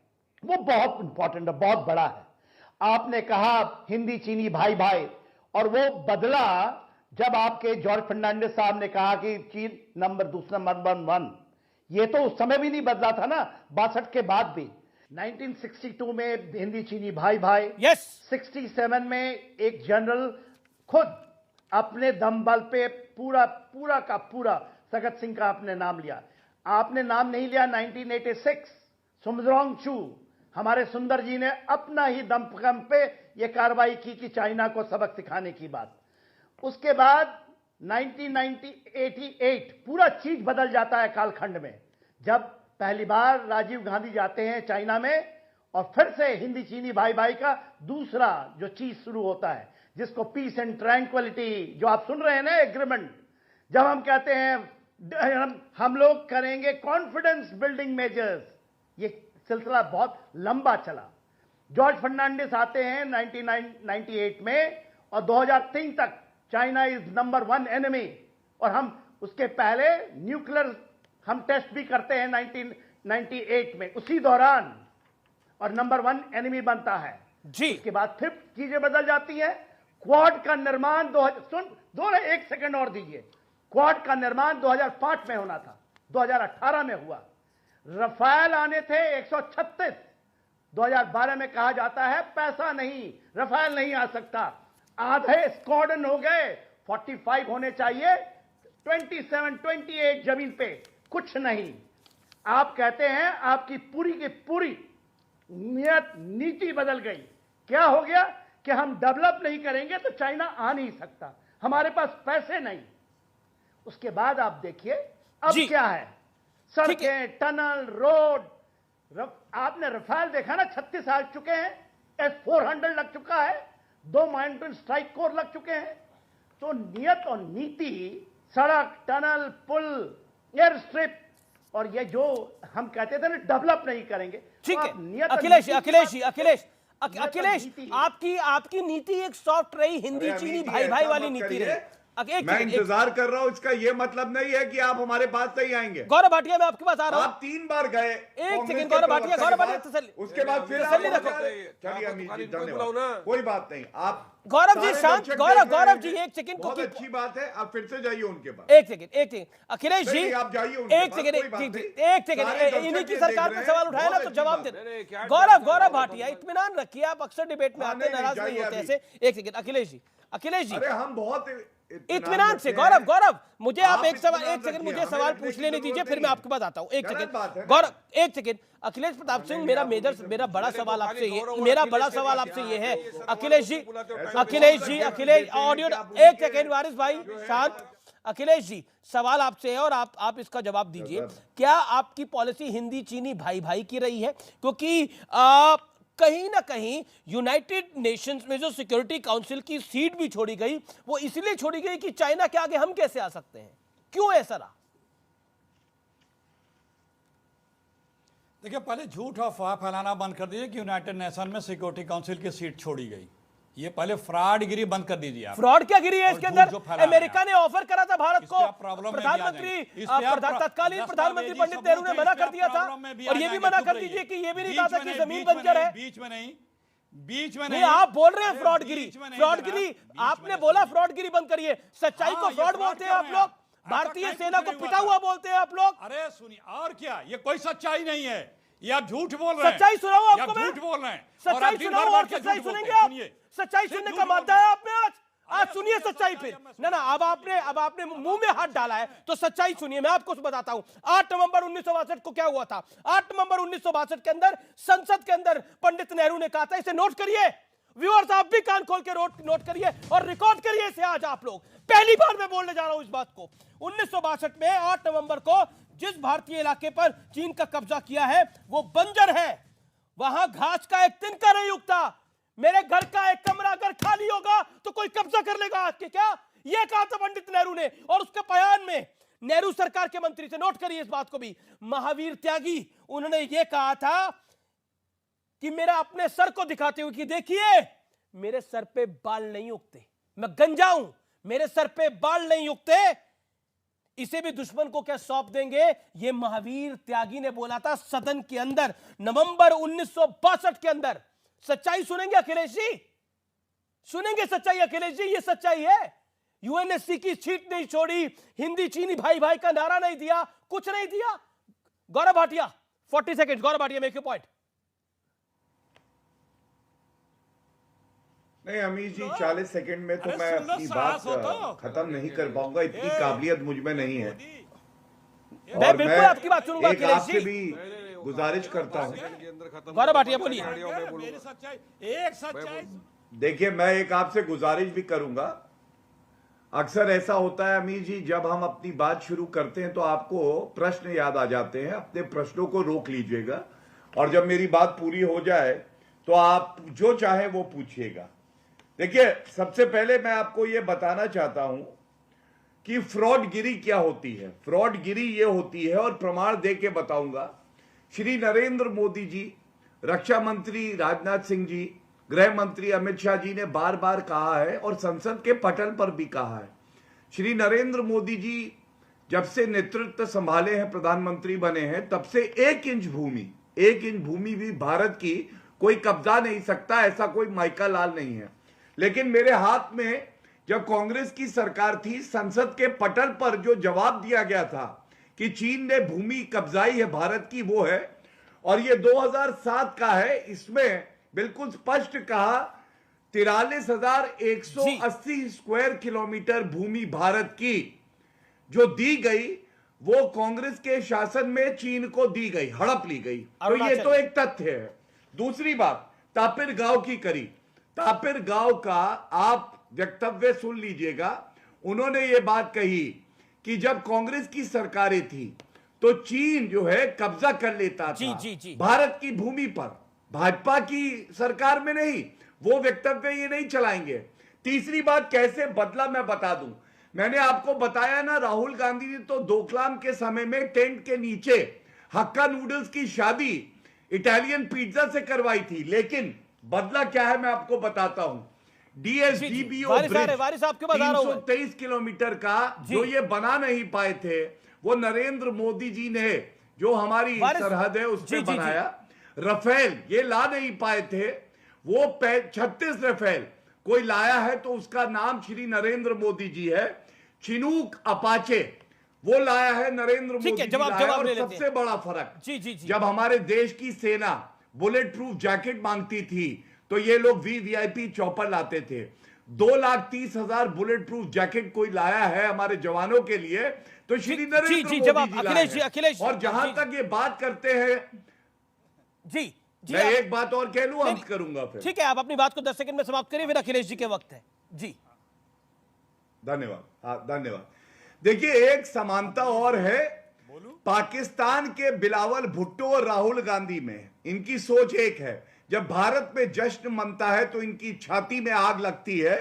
वो बहुत इंपॉर्टेंट है, बहुत बड़ा है। आपने कहा हिंदी चीनी भाई भाई, और वो बदला जब आपके जॉर्ज फर्नांडिस साहब ने कहा कि चीन दूसरा नंबर 1। ये तो उस समय भी नहीं बदला था ना, 62 के बाद भी। 1962 में हिंदी चीनी भाई भाई, 67 में एक जनरल खुद अपने दम बल पे पूरा का पूरा सगत सिंह का आपने नाम लिया। आपने नाम नहीं लिया 1986 सुमद्रोंग चू, हमारे सुंदर जी ने अपना ही दमखम पे ये कार्रवाई की कि चाइना को सबक सिखाने की बात। उसके बाद 1988 पूरा चीज बदल जाता है कालखंड में, जब पहली बार राजीव गांधी जाते हैं चाइना में और फिर से हिंदी चीनी भाई भाई का दूसरा जो चीज शुरू होता है, जिसको पीस एंड ट्रैंक्विलिटी जो आप सुन रहे हैं ना, एग्रीमेंट। जब हम कहते हैं हम लोग करेंगे कॉन्फिडेंस बिल्डिंग मेजर्स, ये सिलसिला बहुत लंबा चला। जॉर्ज फर्नांडिस आते हैं 1998 में और 2003 तक चाइना इज नंबर 1 एनिमी, और हम उसके पहले न्यूक्लियर हम टेस्ट भी करते हैं 1998 में, उसी दौरान, और नंबर 1 एनिमी बनता है जी। उसके बाद फिर चीजें बदल जाती हैं। क्वाड का निर्माण एक सेकंड और दीजिए। क्वाड का निर्माण 2005 में होना था, 2018 में हुआ। रफाल आने थे 136, 2012 में कहा जाता है पैसा नहीं, रफाल नहीं आ सकता। आधे स्क्वाड्रन हो गए, 45 होने चाहिए, 27, 28 जमीन पे कुछ नहीं। आप कहते हैं आपकी पूरी की पूरी नियत नीति बदल गई। क्या हो गया कि हम डेवलप नहीं करेंगे तो चाइना आ नहीं सकता, हमारे पास पैसे नहीं। उसके बाद आप देखिए अब क्या है, सड़कें, टनल, रोड। आपने रफाल देखा ना, 36 आ चुके हैं, S-400 लग चुका है, 2 माउंटेन स्ट्राइक कोर लग चुके हैं। तो नियत और नीति, सड़क, टनल, पुल, एयर स्ट्रिप, और ये जो हम कहते थे ना डेवलप नहीं करेंगे। ठीक तो है अखिलेश, आपकी नीति एक सॉफ्ट रही, हिंदी चीनी भाई भाई वाली नीति रही। मैं इंतजार कर रहा हूं, इसका ये मतलब नहीं है कि आप हमारे पास नहीं आएंगे। गौरव भाटिया, मैं आपके पास आ रहा हूं। आप 3 बार गए, एक सेकंड गौरव भाटिया, उसके बाद फिर चलिए अमित जी, धन्यवाद, कोई बात नहीं। आप गौरव जी शांत, गौरव जी एक सेकंड, बहुत अच्छी बात है, आप फिर से जाइए उनके पास। एक सेकंड अखिलेश जी, आप जाइए एक सेकंड, इन्हीं की सरकार पे सवाल उठाया ना तो जवाब दे। गौरव भाटिया, इत्मीनान रखिए, आप अक्सर डिबेट में आते, नाराज नहीं होते ऐसे। एक सेकंड अखिलेश जी, अरे हम बहुत इत्मीनान से। गौरव मुझे आप एक सेकंड मुझे सवाल पूछ लेने दीजिए, फिर मैं आपके पास आता हूं। एक सेकंड गौरव, एक सेकंड अखिलेश प्रताप सिंह, मेरा बड़ा सवाल आपसे ये है अखिलेश ऑडियो, एक सेकंड वारिस भाई शांत। अखिलेश जी सवाल आपसे है और आप इसका जवाब दीजिए। क्या आपकी पॉलिसी हिंदी चीनी भाई भाई की रही है? क्योंकि कहीं ना कहीं यूनाइटेड नेशंस में जो सिक्योरिटी काउंसिल की सीट भी छोड़ी गई, वो इसलिए छोड़ी गई कि चाइना के आगे हम कैसे आ सकते हैं, क्यों ऐसा रहा? देखिए, पहले झूठ और अफवाह फैलाना बंद कर दीजिए कि यूनाइटेड नेशन में सिक्योरिटी काउंसिल की सीट छोड़ी गई। ये पहले फ्रॉडगिरी बंद कर दीजिए आप। फ्रॉड क्या गिरी है इसके अंदर? अमेरिका ने ऑफर करा था भारत को, तत्कालीन प्रधानमंत्री पंडित नेहरू ने मना कर दिया था, और ये भी मना कर दीजिए कि ये भी नहीं कहा था कि जमीन बंजर है। बीच में नहीं आप बोल रहे हैं फ्रॉडगिरी, आपने बोला फ्रॉडगिरी बंद करिए। सच्चाई को फ्रॉड बोलते हैं आप लोग, भारतीय सेना को पिटा हुआ बोलते हैं आप लोग। अरे सुनिए, और क्या, ये कोई सच्चाई नहीं है, ये आप झूठ बोल रहे हैं। सच्चाई सुनाओ आपको, मैं झूठ बोल रहे हैं, सच्चाई सुनाओ और सच्चाई सुनेंगे आप। सच्चाई सुनने का मादा है आप में आज सुनिए सच्चाई। फिर ना अब आपने मुंह में हाथ डाला है तो सच्चाई सुनिए। मैं आपको बताता हूं 8 नवंबर 1962 को क्या हुआ था। 8 नवंबर 1962 के अंदर संसद के अंदर पंडित नेहरू ने कहा था, इसे नोट करिए व्यूअर्स, आप भी कान खोल के नोट करिए और रिकॉर्ड करिए इसे। आज आप लोग, पहली बार मैं बोलने जा रहा हूं इस बात को। 1962 में 8 नवंबर को जिस भारतीय इलाके पर चीन का कब्जा किया है वो बंजर है, वहां घास का एक तिनका नहीं उगता। मेरे घर का एक कमरा अगर खाली होगा तो कोई कब्जा कर लेगा आज के क्या? यह कहा था पंडित नेहरू ने। और उसके बयान में नेहरू सरकार के मंत्री से, नोट करिए इस बात को भी, महावीर त्यागी, उन्होंने यह कहा था कि मेरा अपने सर को दिखाते हुए कि देखिए मेरे सर पे बाल नहीं उगते, मैं गंजा हूं, मेरे सर पे बाल नहीं उगते, इसे भी दुश्मन को क्या सौंप देंगे? ये महावीर त्यागी ने बोला था सदन के अंदर नवंबर 1962 के अंदर। सच्चाई सुनेंगे अखिलेश जी, सुनेंगे सच्चाई अखिलेश जी, ये सच्चाई है। यूएनएससी की सीट नहीं छोड़ी, हिंदी चीनी भाई भाई का नारा नहीं दिया, कुछ नहीं दिया। Gaurav Bhatia 40 second, Gaurav Bhatia make your point. नहीं अमीर जी, 40 सेकंड में तो मैं अपनी बात खत्म नहीं कर पाऊंगा, इतनी काबिलियत मुझ में नहीं है। मैं बिल्कुल आपकी बात सुनूंगा अखिलेश जी, आपसे भी गुजारिश करता हूं। गौरव भाटिया बोलिए। देखिए, मैं एक आपसे गुजारिश भी करूंगा। अक्सर ऐसा होता है अमीर जी, जब हम अपनी बात शुरू करते हैं तो आपको प्रश्न याद आ जाते हैं, अपने प्रश्नों को रोक लीजिएगा और जब मेरी बात पूरी हो जाए तो आप जो चाहे वो पूछिएगा। देखिए, सबसे पहले मैं आपको यह बताना चाहता हूं कि फ्रॉडगिरी क्या होती है। फ्रॉडगिरी ये होती है, और प्रमाण दे के बताऊंगा। श्री नरेंद्र मोदी जी, रक्षा मंत्री राजनाथ सिंह जी, गृह मंत्री अमित शाह जी ने बार बार कहा है और संसद के पटल पर भी कहा है। श्री नरेंद्र मोदी जी जब से नेतृत्व संभाले हैं, प्रधानमंत्री बने हैं, तब से 1 इंच भूमि भी भारत की कोई कब्जा नहीं सकता, ऐसा कोई माइका लाल नहीं है। लेकिन मेरे हाथ में जब कांग्रेस की सरकार थी, संसद के पटल पर जो जवाब दिया गया था कि चीन ने भूमि कब्जाई है भारत की, वो है, और ये 2007 का है। इसमें बिल्कुल स्पष्ट कहा 43,180 स्क्वायर किलोमीटर भूमि भारत की जो दी गई, वो कांग्रेस के शासन में चीन को दी गई, हड़प ली गई। तो ये तो एक तथ्य है। दूसरी बात, तापिर गांव की करी। तापिर गांव का आप वक्तव्य सुन लीजिएगा। उन्होंने ये बात कही कि जब कांग्रेस की सरकारें थी तो चीन जो है कब्जा कर लेता था भारत की भूमि पर, भाजपा की सरकार में नहीं। वो वक्तव्य ये नहीं चलाएंगे। तीसरी बात, कैसे बदला मैं बता दूं। मैंने आपको बताया ना, राहुल गांधी ने तो डोकलाम के समय में टेंट के नीचे हक्का नूडल्स की शादी इटालियन पिज्जा से करवाई थी। लेकिन बदला क्या है मैं आपको बताता हूं। DSDBO ब्रिज 323 किलोमीटर का जो ये बना नहीं पाए थे, वो नरेंद्र मोदी जी ने, जो हमारी सरहद है उस पर बनाया। राफेल ये ला नहीं पाए थे, वो 36 राफेल कोई लाया है तो उसका नाम श्री नरेंद्र मोदी जी है। चिनूक अपाचे वो लाया है नरेंद्र मोदी जी लाया। और सबसे बड़ा फर्क, जब हमारे देश की सेना बुलेट प्रूफ जैकेट मांगती थी तो ये लोग VVIP चॉपर लाते थे। 2,30,000 बुलेट प्रूफ जैकेट कोई लाया है हमारे जवानों के लिए तो श्री नरेंद्र मोदी जी लाए हैं। और जहां तक ये बात करते हैं, मैं एक बात और कह लूं, अंत करूंगा फिर। ठीक है, आप अपनी बात को 10 सेकंड में समाप्त करिए, फिर अखिलेश जी के वक्त है। जी धन्यवाद। हाँ धन्यवाद। देखिए, एक समानता और है पाकिस्तान के बिलावल भुट्टो और राहुल गांधी में। इनकी सोच एक है। जब भारत में जश्न मनता है तो इनकी छाती में आग लगती है।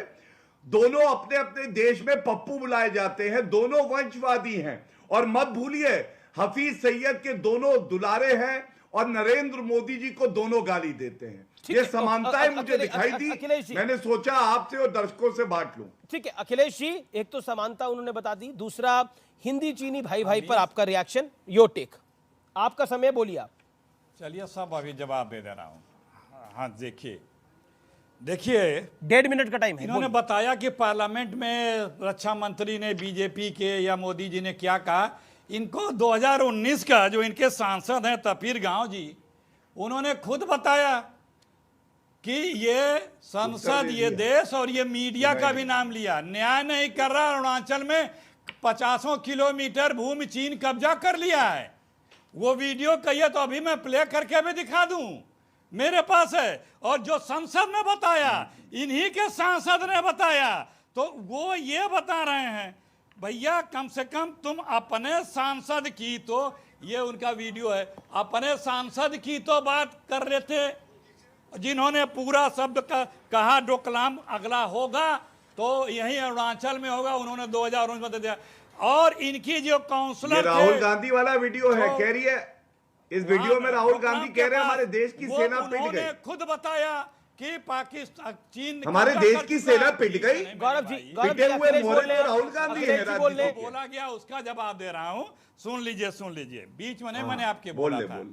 दोनों अपने अपने देश में पप्पू बुलाए जाते हैं, दोनों वंशवादी हैं। और मत भूलिए, हफीज सैयद के दोनों दुलारे हैं और नरेंद्र मोदी जी को दोनों गाली देते हैं। ये समानताएं मुझे दिखाई दी, मैंने सोचा आपसे और दर्शकों से बांट लूं। ठीक है अखिलेश जी, एक तो समानता उन्होंने बता दी, दूसरा हिंदी चीनी भाई भाई पर आपका रिएक्शन, योर टेक। आपका समय, बोलिए आप। चलिए सब अभी जवाब दे रहा हूं। हाँ देखिए 1.5 मिनट का टाइम है। इन्होंने बताया कि पार्लियामेंट में रक्षा मंत्री ने बीजेपी के या मोदी जी ने क्या कहा। इनको 2019 का जो इनके सांसद हैं तापिर गांव जी, उन्होंने खुद बताया कि ये संसद, ये देश और ये मीडिया का भी नाम लिया, न्याय नहीं कर रहा। अरुणाचल में 50 किलोमीटर भूमि चीन कब्जा कर लिया है। वो वीडियो कहिए तो अभी मैं प्ले करके भी दिखा दूं, मेरे पास है। और जो संसद में बताया, इन्हीं के सांसद ने बताया, तो वो ये बता रहे हैं भैया कम से कम तुम अपने सांसद की, तो ये उनका वीडियो है, अपने सांसद की तो बात कर रहे थे, जिन्होंने पूरा शब्द कहा डोकलाम अगला होगा तो यही अरुणाचल में होगा, उन्होंने 2019 में दे दिया। और इनकी जो काउंसलर राहुल गांधी वाला वीडियो है, कह रही है इस वीडियो में राहुल गांधी कह रहे हैं हमारे देश की सेना पिट गई। खुद बताया कि पाकिस्तान, चीन हमारे देश की सेना पिट गई। गौरव जी, पिटे हुए मोरे तो राहुल गांधी है। बोला गया, उसका जवाब दे रहा हूं, सुन लीजिए। बीच में नहीं, मैंने आपके बोला था,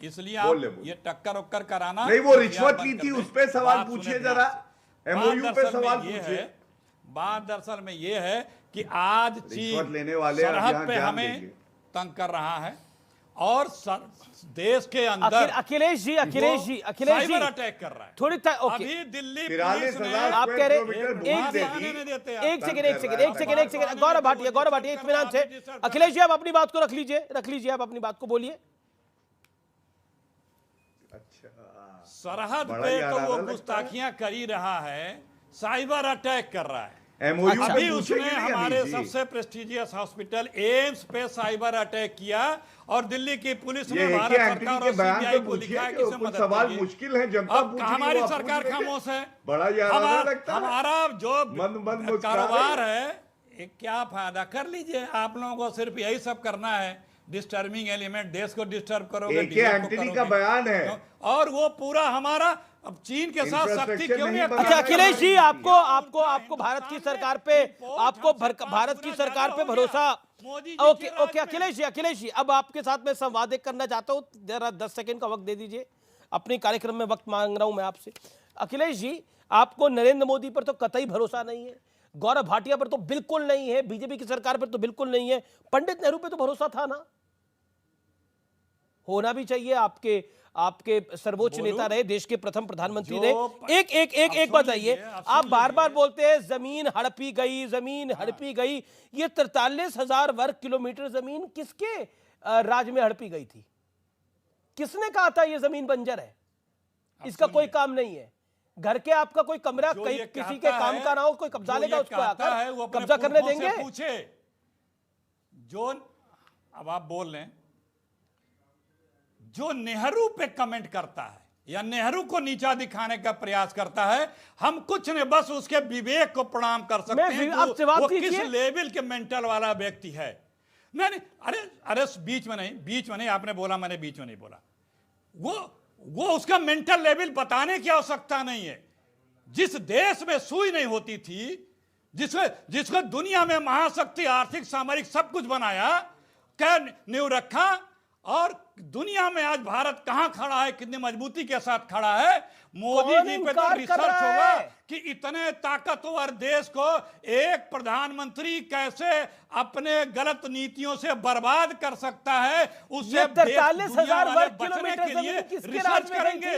इसलिए आप ये टक्कर उक्कर कराना नहीं। वो रिश्वत ली थी, उस पे सवाल पूछिए जरा, MOU पे सवाल पूछिए। बात दरअसल में ये है कि आज चीन लेने वाले सरहद पे हमें तंग कर रहा है और देश के अंदर अखिलेश जी साइबर अटैक कर रहा है। थोड़ी अभी दिल्ली पुलिस ने, आप कह रहे एक सेकंड गौरव भाटिया इत्मीनान से। अखिलेश जी आप अपनी बात को रख लीजिए, आप अपनी बात को बोलिए। सरहद पे तो वो गुस्ताखियां कर ही रहा है, साइबर अटैक कर रहा है। अभी उसने हमारे सबसे प्रेस्टिजियस हॉस्पिटल एम्स पे साइबर अटैक किया और दिल्ली की पुलिस ने भारत सरकार और CBI को लिखा है कि इसे मदद सवाल मुश्किल है, जनता पूछ रही है, हमारी सरकार खामोश है। बड़ा यारा लगता है। हमारा जो कारोबार है क्या फायदा, कर लीजिए। आप लोगों को सिर्फ यही सब करना है, डिस्टर्बिंग एलिमेंट, देश को डिस्टर्ब करोगे, एंटनी का बयान है। और वो पूरा हमारा अब चीन के साथ सख्ती क्यों नहीं? अच्छा अखिलेश जी, आपको भारत की सरकार पे भारत की सरकार पे भरोसा? ओके अखिलेश जी, अब आपके साथ मैं संवाद करना चाहता हूँ, जरा 10 सेकंड का वक्त दे दीजिए। अपने कार्यक्रम में वक्त मांग रहा हूं मैं आपसे। अखिलेश जी, आपको नरेंद्र मोदी पर तो कतई भरोसा नहीं है, गौरव भाटिया पर तो बिल्कुल नहीं है, बीजेपी की सरकार पर तो बिल्कुल नहीं है, पंडित नेहरू पे तो भरोसा था ना? होना भी चाहिए। आपके सर्वोच्च नेता रहे, देश के प्रथम प्रधानमंत्री रहे। एक बताइए, आप बार बार बोलते हैं जमीन हड़पी गई। ये 43,000 वर्ग किलोमीटर जमीन किसके राज में हड़पी गई थी? किसने कहा था ये जमीन बंजर है, इसका कोई काम नहीं है? घर के आपका कोई कमरा किसी के काम का ना हो, कोई कब्जा लेगा, उसको आकर कब्जा करने देंगे? पूछे जो अब आप बोल रहे हैं, जो नेहरू पे कमेंट करता है या नेहरू को नीचा दिखाने का प्रयास करता है, हम कुछ नहीं, बस उसके विवेक को प्रणाम कर सकते हैं। वो किस लेवल के मेंटल वाला व्यक्ति है। नहीं, अरे बीच में नहीं, आपने बोला, मैंने बीच में नहीं बोला। वो उसका मेंटल लेवल बताने की आवश्यकता नहीं है। जिस देश में सुई नहीं होती थी, जिसको दुनिया में महाशक्ति, आर्थिक, सामरिक सब कुछ बनाया, क्या नींव रखा, और दुनिया में आज भारत कहां खड़ा है, कितनी मजबूती के साथ खड़ा है। मोदी जी पे तो रिसर्च होगा कि इतने ताकतवर देश को एक प्रधानमंत्री कैसे अपने गलत नीतियों से बर्बाद कर सकता है, उससे 43,000 वर्ग किलोमीटर जमीन किसके राज में करेंगे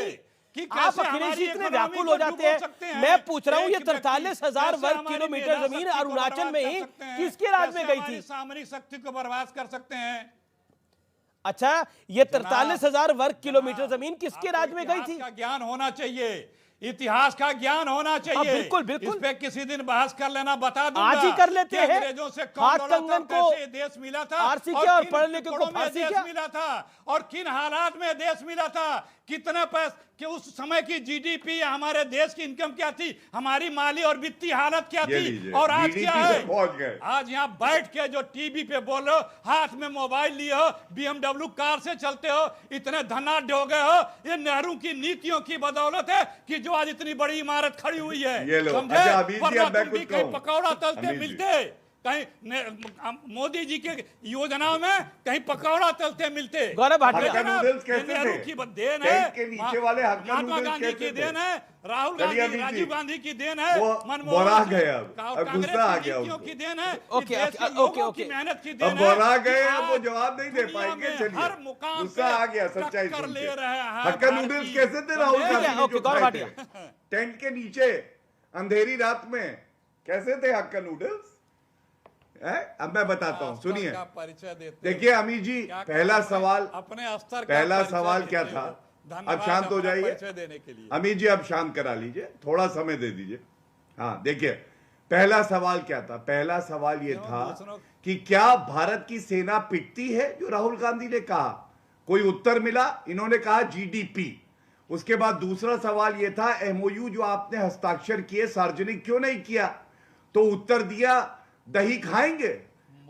कि आप अखिलेश जी इतने व्याकुल हो जाते हैं? मैं पूछ रहा हूं, ये 43,000 वर्ग किलोमीटर जमीन अरुणाचल में ही किसके राज में गई थी? सामरिक शक्ति को बर्बाद कर सकते हैं। अच्छा, ये 43,000 वर्ग किलोमीटर जमीन किसके राज में गई थी? का ज्ञान होना चाहिए, इतिहास का ज्ञान होना चाहिए। बिल्कुल। इस पे किसी दिन बहस कर लेना, बता दूंगा। आज ही कर लेते हैं। अंग्रेजों से कौन को देश मिला था, और पढ़ने को फांसी देश मिला था, और किन हालात में देश मिला था, कितने पैसे कि उस समय की जीडीपी, हमारे देश की इनकम क्या थी, हमारी माली और वित्तीय हालत क्या थी, और आज क्या है। आज यहाँ बैठ के जो टीवी पे बोल रहे हो, हाथ में मोबाइल लिए हो, BMW कार से चलते हो, इतने धनाढ्य हो गए हो, ये नेहरू की नीतियों की बदौलत है कि जो आज इतनी बड़ी इमारत खड़ी हुई है। समझे? कहीं पकौड़ा तलते मिलते, कहीं मोदी जी के योजनाओं में कहीं पकौड़ा तलते मिलते। गौरव भाटिया, नेहरू की देन है, महात्मा गांधी की देन है, राहुल गांधी, राजीव गांधी की देन है, मनमोहन कांग्रेस की देन है, ओके मेहनत की देन है। वो जवाब नहीं दे पाएंगे। हर मुकाम गुस्सा आ गया सच्चाई कर ले रहे हैं। हक्का नूडल्स कैसे थे राहुल गांधी? टेंट के नीचे अंधेरी रात में कैसे थे हक्का नूडल्स? अब मैं बताता हूँ, सुनिए। देखिए अमित जी, पहला सवाल क्या था? अब शांत हो जाइए अमित जी, अब शांत करा लीजिए, थोड़ा समय दे दीजिए। हाँ देखिए, पहला सवाल क्या था? पहला सवाल ये था कि क्या भारत की सेना पिटती है, जो राहुल गांधी ने कहा। कोई उत्तर मिला? इन्होंने कहा जीडीपी। उसके बाद दूसरा सवाल ये था, एमओयू जो आपने हस्ताक्षर किए, सार्वजनिक क्यों नहीं किया? तो उत्तर दिया, दही खाएंगे।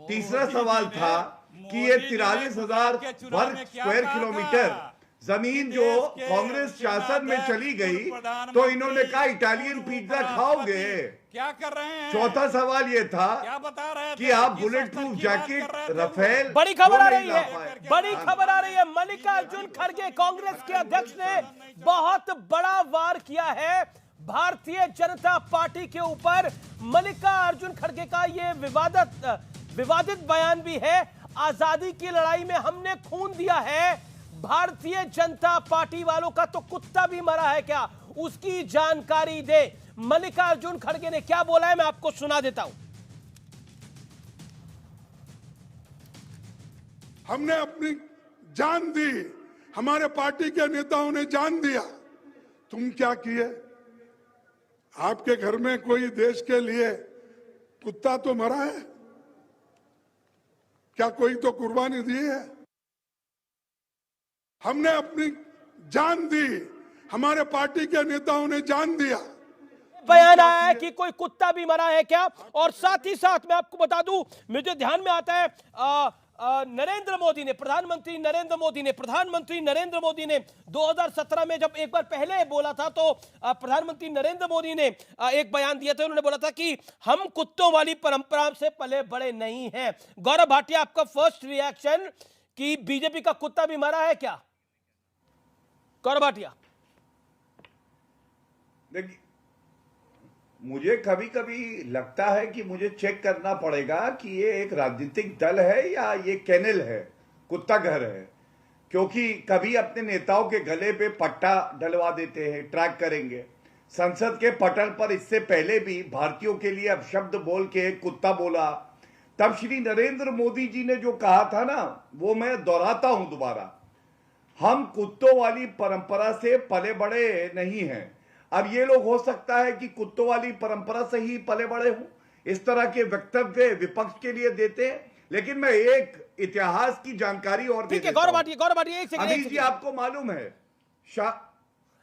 तीसरा सवाल था कि ये 43,000 वर्ग स्क्वायर किलोमीटर जमीन जो कांग्रेस शासन में चली गई, तो इन्होंने कहा इटालियन पिज्जा खाओगे। क्या कर रहे हैं? चौथा सवाल ये था, क्या बता रहे कि आप बुलेट प्रूफ जैकेट, रफेल। बड़ी खबर आ रही है, मल्लिकार्जुन खड़गे कांग्रेस के अध्यक्ष ने बहुत बड़ा वार किया है भारतीय जनता पार्टी के ऊपर। मल्लिकार्जुन खड़गे का ये विवादित बयान भी है, आजादी की लड़ाई में हमने खून दिया है, भारतीय जनता पार्टी वालों का तो कुत्ता भी मरा है क्या, उसकी जानकारी दे। मल्लिकार्जुन खड़गे ने क्या बोला है, मैं आपको सुना देता हूं। हमने अपनी जान दी, हमारे पार्टी के नेताओं ने जान दिया। तुम क्या किए? आपके घर में कोई देश के लिए कुत्ता तो मरा है क्या? कोई तो कुर्बानी दी है। हमने अपनी जान दी, हमारे पार्टी के नेताओं ने जान दिया। बयान आया है कि कोई कुत्ता भी मरा है क्या? और साथ ही साथ मैं आपको बता दूं, मुझे ध्यान में आता है प्रधानमंत्री नरेंद्र मोदी ने 2017 में जब एक बार पहले बोला था तो प्रधानमंत्री नरेंद्र मोदी ने एक बयान दिया था। उन्होंने बोला था कि हम कुत्तों वाली परंपरा से पले बड़े नहीं हैं। गौरव भाटिया, आपका फर्स्ट रिएक्शन कि बीजेपी का कुत्ता भी मरा है क्या? गौरव भाटिया, देखिए, मुझे कभी कभी लगता है कि मुझे चेक करना पड़ेगा कि ये एक राजनीतिक दल है या ये केनल है, कुत्ता घर है, क्योंकि कभी अपने नेताओं के गले पे पट्टा डलवा देते हैं, ट्रैक करेंगे। संसद के पटल पर इससे पहले भी भारतीयों के लिए अपशब्द बोल के कुत्ता बोला। तब श्री नरेंद्र मोदी जी ने जो कहा था ना, वो मैं दोहराता हूं दोबारा, हम कुत्तों वाली परंपरा से पले बड़े नहीं हैं। अब ये लोग हो सकता है कि कुत्तों वाली परंपरा से ही पले बड़े हों, इस तरह के वक्तव्य विपक्ष के लिए देते हैं। लेकिन मैं एक इतिहास की जानकारी और ठीक है गौरव भाटिया, एक अनिल जी, आपको मालूम है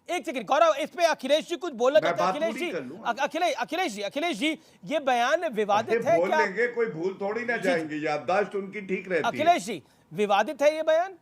एक सेकंड गौरव, इस पे अखिलेश जी कुछ बोलना चाहते हैं। अखिलेश जी, ये बयान विवादित है बोल क्या? लेंगे, कोई भूल थोड़ी ना जाएंगे, याददाश्त उनकी ठीक रहती है। अखिलेश जी, विवादित है ये बयान?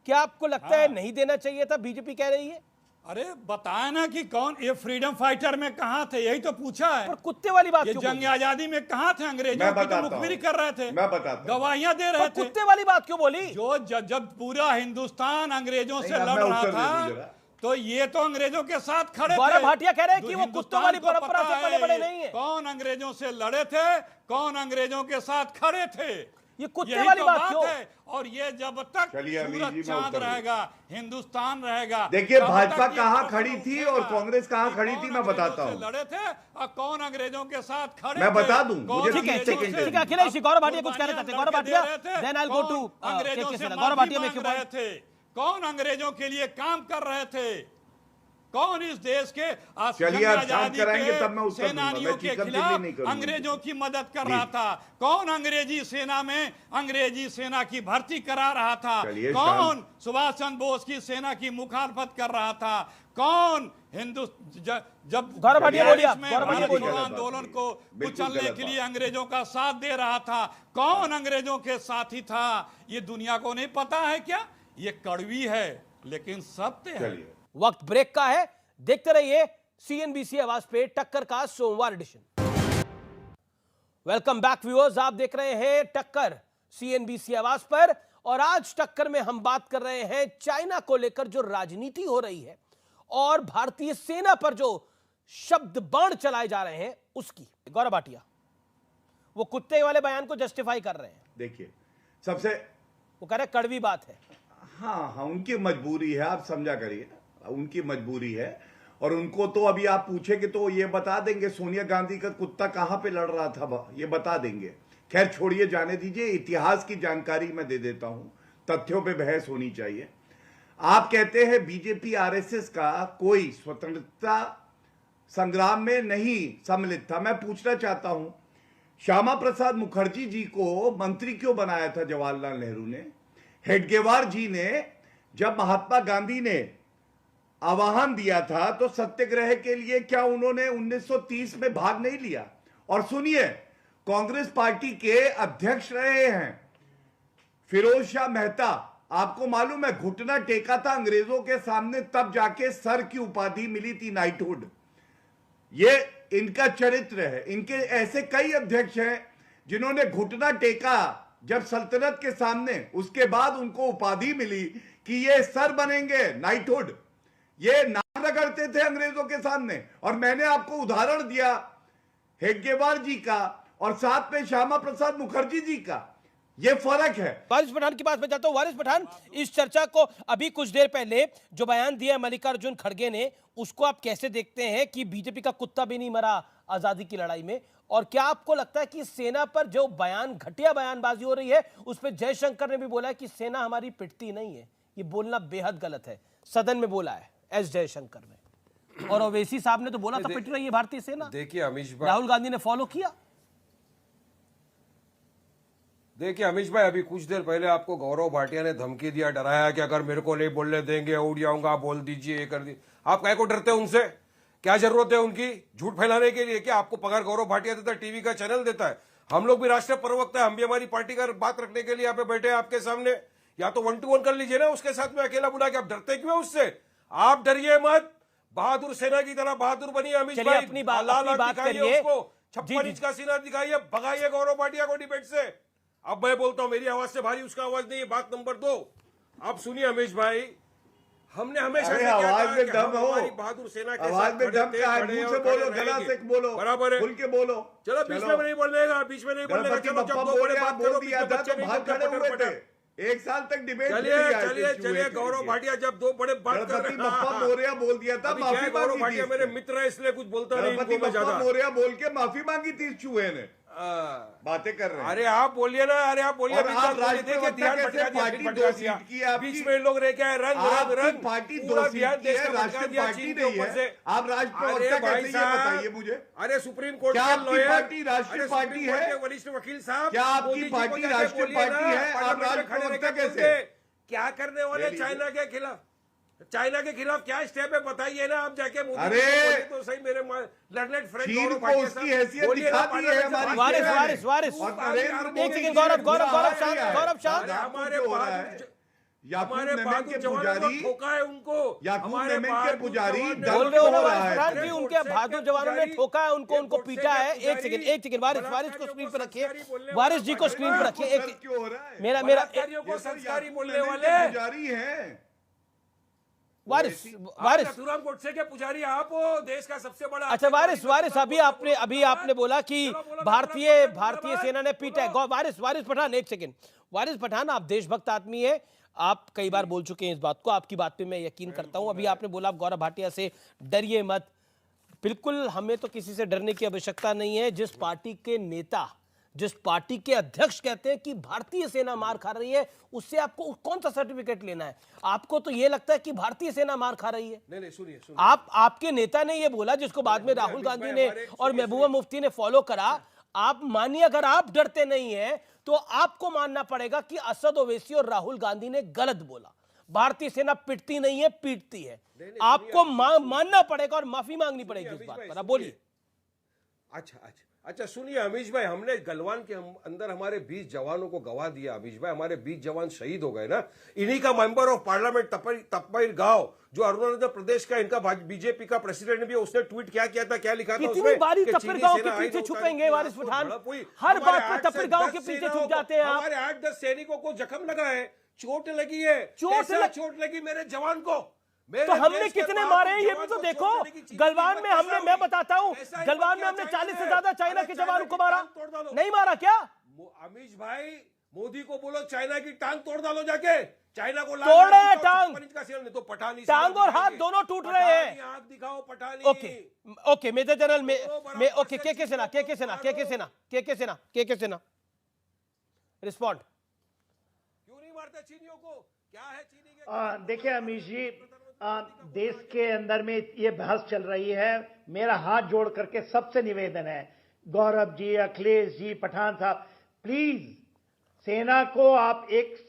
क्या आपको लगता है नहीं देना चाहिए था? बीजेपी कह रही है। अरे बताया ना कि कौन ये फ्रीडम फाइटर में कहां थे, यही तो पूछा है। पर कुत्ते वाली बात ये क्यों जंग आजादी में कहां थे? अंग्रेजों की तो मुखबिरी कर रहे थे, मैं बताता हूं, गवाहियां दे रहे थे। कुत्ते वाली बात क्यों बोली? जो जब पूरा हिंदुस्तान अंग्रेजों से लड़ रहा था तो ये तो अंग्रेजों के साथ खड़े थे। गौरव भाटिया कह रहे हैं कि वो कुत्तों वाली परंपरा से पले बड़े नहीं है। कौन अंग्रेजों से लड़े थे, कौन अंग्रेजों के साथ खड़े थे, ये कुत्ते वाली बात क्यों? है। और ये जब तक सूरज चांद रहेगा, हिंदुस्तान रहेगा। देखिए, भाजपा कहां खड़ी थी और कांग्रेस कहां खड़ी थी, मैं बताता हूं। लड़े थे और कौन अंग्रेजों के साथ खड़े, मैं बता दूं। ठीक है अखिलेश जी, गौरव भाटिया कुछ कहना चाहते हैं। Gaurav Bhatia, then I will go to Gaurav Bhatia में क्यों थे, कौन अंग्रेजों के लिए काम कर रहे थे, कौन इस देश के आजादी के सेनानियों के खिलाफ अंग्रेजों की मदद कर रहा था, कौन अंग्रेजी सेना में अंग्रेजी सेना की भर्ती करा रहा था, कौन सुभाष चंद्र बोस की सेना की मुखालफत कर रहा था, कौन जब आंदोलन को कुचलने के लिए अंग्रेजों का साथ दे रहा था, कौन अंग्रेजों के साथी था? ये दुनिया को नहीं पता है क्या? ये कड़वी है लेकिन सत्य है। वक्त ब्रेक का है, देखते रहिए सीएनबीसी आवाज पे टक्कर का सोमवार एडिशन। वेलकम बैक व्यूअर्स, आप देख रहे हैं टक्कर सीएनबीसी आवाज पर और आज टक्कर में हम बात कर रहे हैं चाइना को लेकर जो राजनीति हो रही है और भारतीय सेना पर जो शब्द बाण चलाए जा रहे हैं उसकी। गौरव भाटिया वो कुत्ते वाले बयान को जस्टिफाई कर रहे हैं। देखिए, सबसे वो कह रहे कड़वी बात है। हाँ, उनकी मजबूरी है, आप समझा करिए, उनकी मजबूरी है। और उनको तो अभी आप पूछेंगे तो ये बता देंगे सोनिया गांधी का कुत्ता कहां पे लड़ रहा था, ये बता देंगे। खैर छोड़िए, जाने दीजिए, इतिहास की जानकारी मैं दे देता हूं, तथ्यों पे बहस होनी चाहिए। आप कहते हैं बीजेपी आरएसएस का कोई स्वतंत्रता संग्राम में नहीं सम्मिलित था। मैं पूछना चाहता हूं, श्यामा प्रसाद मुखर्जी जी को मंत्री क्यों बनाया था जवाहरलाल नेहरू ने? हेडगेवार जी ने जब महात्मा गांधी ने आह्वान दिया था तो सत्याग्रह के लिए क्या उन्होंने 1930 में भाग नहीं लिया? और सुनिए, कांग्रेस पार्टी के अध्यक्ष रहे हैं फिरोज शाह मेहता, आपको मालूम है घुटना टेका था अंग्रेजों के सामने, तब जाके सर की उपाधि मिली थी, नाइटहुड। ये इनका चरित्र है। इनके ऐसे कई अध्यक्ष हैं जिन्होंने घुटना टेका जब सल्तनत के सामने, उसके बाद उनको उपाधि मिली कि ये सर बनेंगे, नाइटहुड। ये नाक रगड़ते थे अंग्रेजों के सामने। और मैंने आपको उदाहरण दिया हेडगेवार जी का और साथ में श्यामा प्रसाद मुखर्जी जी का, ये फर्क है। वारिस पठान के पास में जाता हूं। वारिस पठान, इस चर्चा को अभी कुछ देर पहले जो बयान दिया मल्लिकार्जुन खड़गे ने, उसको आप कैसे देखते हैं कि बीजेपी का कुत्ता भी नहीं मरा आजादी की लड़ाई में? और क्या आपको लगता है कि सेना पर जो बयान, घटिया बयानबाजी हो रही है, उस पर जयशंकर ने भी बोला है कि सेना हमारी पिटती नहीं है? ये बोलना बेहद गलत है, सदन में बोला है एस जयशंकर ने। और ओवैसी साहब ने तो बोला था पिट रही है भारतीय सेना। देखिए अमीश भाई, राहुल गांधी ने फॉलो किया। देखिए अमीश भाई, अभी कुछ देर पहले आपको गौरव भाटिया ने धमकी दिया, डराया कि अगर मेरे को नहीं बोलने देंगे उड़ जाऊंगा, बोल दीजिए, ये कर दीजिए। आप काय को डरते हैं उनसे? क्या जरूरत है उनकी झूठ फैलाने के लिए? क्या आपको पगार गौरव भाटिया देता है, टीवी का चैनल देता है? हम लोग भी राष्ट्रीय प्रवक्ता है, हम भी हमारी पार्टी का बात रखने के लिए यहाँ पे बैठे हैं आपके सामने। या तो 1 to 1 कर लीजिए ना उसके साथ में, अकेला बुला के। आप डरते क्यों हैं उससे? आप डरिए मत, बहादुर सेना की तरह बहादुर बनिए अमित भाई। अपनी बात करिए, उसको 56 इंच का सीना दिखाइए, भगाइए गौरव भाटिया को डिबेट से। अब मैं बोलता हूं, मेरी आवाज से भारी उसका आवाज नहीं है। बात नंबर 2, अब सुनिए अमीश भाई, हमने हमेशा आवाज में दम हो, बहादुर सेना के आवाज में दम क्या है? मुंह से बोलो, गला से बोलो, बराबर है, खुल के बोलो। चलो बीच में नहीं बोलने का, बीच में नहीं बोलने का। चलो जब 2 बड़े बात करो, दिया था तो भाग खड़े हुए थे, 1 साल तक डिबेट। चलिए गौरव भाटिया जब 2 बड़े बात कर रहे हैं, बप्पा मौर्य बोल दिया था, माफी गौरव मांगी भाटिया थी। मेरे मित्र है इसलिए कुछ बोलता नहीं। गणपति बप्पा मौर्य बोल के माफी मांगी थी चूहे ने। बातें कर रहे हैं। अरे आप बोलिए ना, अरे आप बोलिए। आप राष्ट्रपति ध्यान पार्टी 2 सीट की है, बीच में लोग रह गए रंग पार्टी 2 सीट की है, राष्ट्रीय पार्टी नहीं है। आप राष्ट्रपति कैसे, ये बताइए मुझे। अरे सुप्रीम कोर्ट क्या के आपकी लॉयर, पार्टी राष्ट्रीय पार्टी है? वरिष्ठ वकील साहब, क्या आपकी पार्टी राष्ट्रीय पार्टी है? आप राष्ट्रपति कैसे? क्या करने वाले चाइना के खिलाफ? चाइना के खिलाफ क्या स्टेप है बताइए ना आप जाके। मोदी अरे तो सही, मेरे लर्नेड फ्रेंड चीन को उसकी हैसियत दिखाती है हमारी। एक सेकंड गौरव शांत। हमारे बहादुर जवानों को ठोका है उनको, हमारे के पुजारी बोल रहे हो ना जी, उनके बहादुर जवानों ने ठोका है उनको पीटा है। एक सेकंड वारिस को स्क्रीन पर रखिए, वारिस जी को स्क्रीन पर रखिए। मेरा को संस्कारी बोलने वाले पुजारी हैं। वारिस तुराम गोडसे के पुजारी आप हो, देश का सबसे बड़ा। अच्छा वारिस, अभी आपने बोला कि भारतीय सेना ने पीटा है। वारिस पठान, एक सेकंड। वारिस पठान, आप देशभक्त आदमी है, आप कई बार बोल चुके हैं इस बात को, आपकी बात पे मैं यकीन करता हूं। अभी आपने बोला आप गौरव भाटिया से डरिए मत। बिल्कुल, हमें तो किसी से डरने की आवश्यकता नहीं है। जिस पार्टी के नेता, जिस पार्टी के अध्यक्ष कहते हैं कि भारतीय सेना मार खा रही है, उससे आपको कौन सा सर्टिफिकेट लेना है? आपको तो ये लगता है कि भारतीय सेना मार खा रही है? नहीं सुनिए, आपके नेता ने ये बोला, जिसको बाद में राहुल गांधी ने और महबूबा मुफ्ती ने फॉलो करा। आप मानिए, अगर आप डरते नहीं है तो आपको मानना पड़ेगा कि असद ओवैसी और राहुल गांधी ने गलत बोला। भारतीय सेना पिटती नहीं है, पीटती है। आपको मानना पड़ेगा और माफी मांगनी पड़ेगी इस बात पर। आप बोलिए। अच्छा सुनिए अमीश भाई, हमने गलवान के अंदर हमारे 20 जवानों को गवा दिया। अमीश भाई, हमारे 20 जवान शहीद हो गए ना। इन्हीं का मेंबर ऑफ पार्लियामेंट तपैर गांव, जो अरुणाचल प्रदेश का, इनका बीजेपी का प्रेसिडेंट भी, उसने ट्वीट क्या किया था, क्या लिखा था उसमें? बारी तपैर गांव के पीछे छुपेंगे वारिस पठान, हर बात पर तपैर गांव के पीछे छुप जाते हैं। हमारे 8-10 सैनिकों को जख्म लगा है, चोट लगी है। चोट लगी मेरे जवान को। तो हमने कितने मारे हैं ये भी तो देखो। गलवान में मैं बताता हूं, गलवान में हमने 40 से ज्यादा चाइना के जवानों को मारा। नहीं मारा क्या? अमीश भाई, मोदी को बोलो चाइना की टांग तोड़ डालो जाके। चाइना को तोड़ रहे हैं टांग, तो पठानी टांग और हाथ दोनों टूट रहे हैं। आंख दिखाओ पठानी। ओके मेजर जनरल में ओके के सेना रिस्पॉन्ड। क्यों नहीं मारते चीनियों को? क्या है चीनी के? देखिए अमीश जी, देश के अंदर में ये बहस चल रही है। मेरा हाथ जोड़ करके सबसे निवेदन है, गौरव जी, अखिलेश जी, पठान साहब, प्लीज सेना को आप एक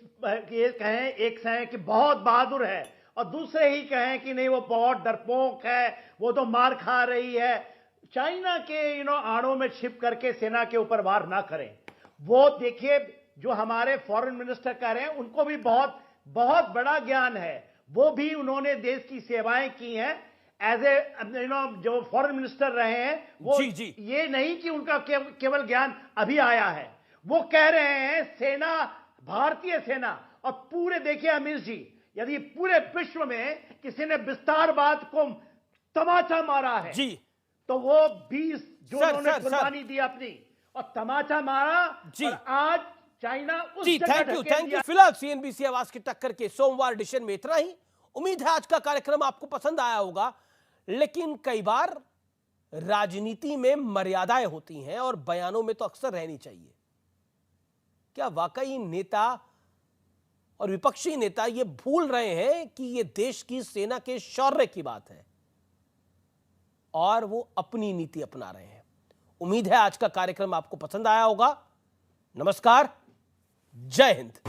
कहें कि बहुत बहादुर है और दूसरे ही कहें कि नहीं वो बहुत डरपोक है, वो तो मार खा रही है। चाइना के आड़ों में छिप करके सेना के ऊपर वार ना करें। वो देखिए, जो हमारे फॉरेन मिनिस्टर कह रहे हैं, उनको भी बहुत बहुत बड़ा ज्ञान है। वो भी उन्होंने देश की सेवाएं की हैं एज ए जो फॉरेन मिनिस्टर रहे हैं। वो जी। ये नहीं कि उनका केवल ज्ञान अभी आया है। वो कह रहे हैं सेना, भारतीय सेना, और पूरे देखिए अमीश जी, यदि पूरे विश्व में किसी ने विस्तारवाद को तमाचा मारा है जी, तो वो 20 जो उन्होंने कुर्बानी दी अपनी और तमाचा मारा जी। और आज चाइना उस जी, थैंक यू। फिलहाल सीएनबीसी आवाज की टक्कर के सोमवार एडिशन में इतना ही। उम्मीद है आज का कार्यक्रम आपको पसंद आया होगा, लेकिन कई बार राजनीति में मर्यादाएं होती हैं और बयानों में तो अक्सर रहनी चाहिए। क्या वाकई नेता और विपक्षी नेता ये भूल रहे हैं कि ये देश की सेना के शौर्य की बात है और वो अपनी नीति अपना रहे हैं? उम्मीद है आज का कार्यक्रम आपको पसंद आया होगा। नमस्कार, जय हिंद।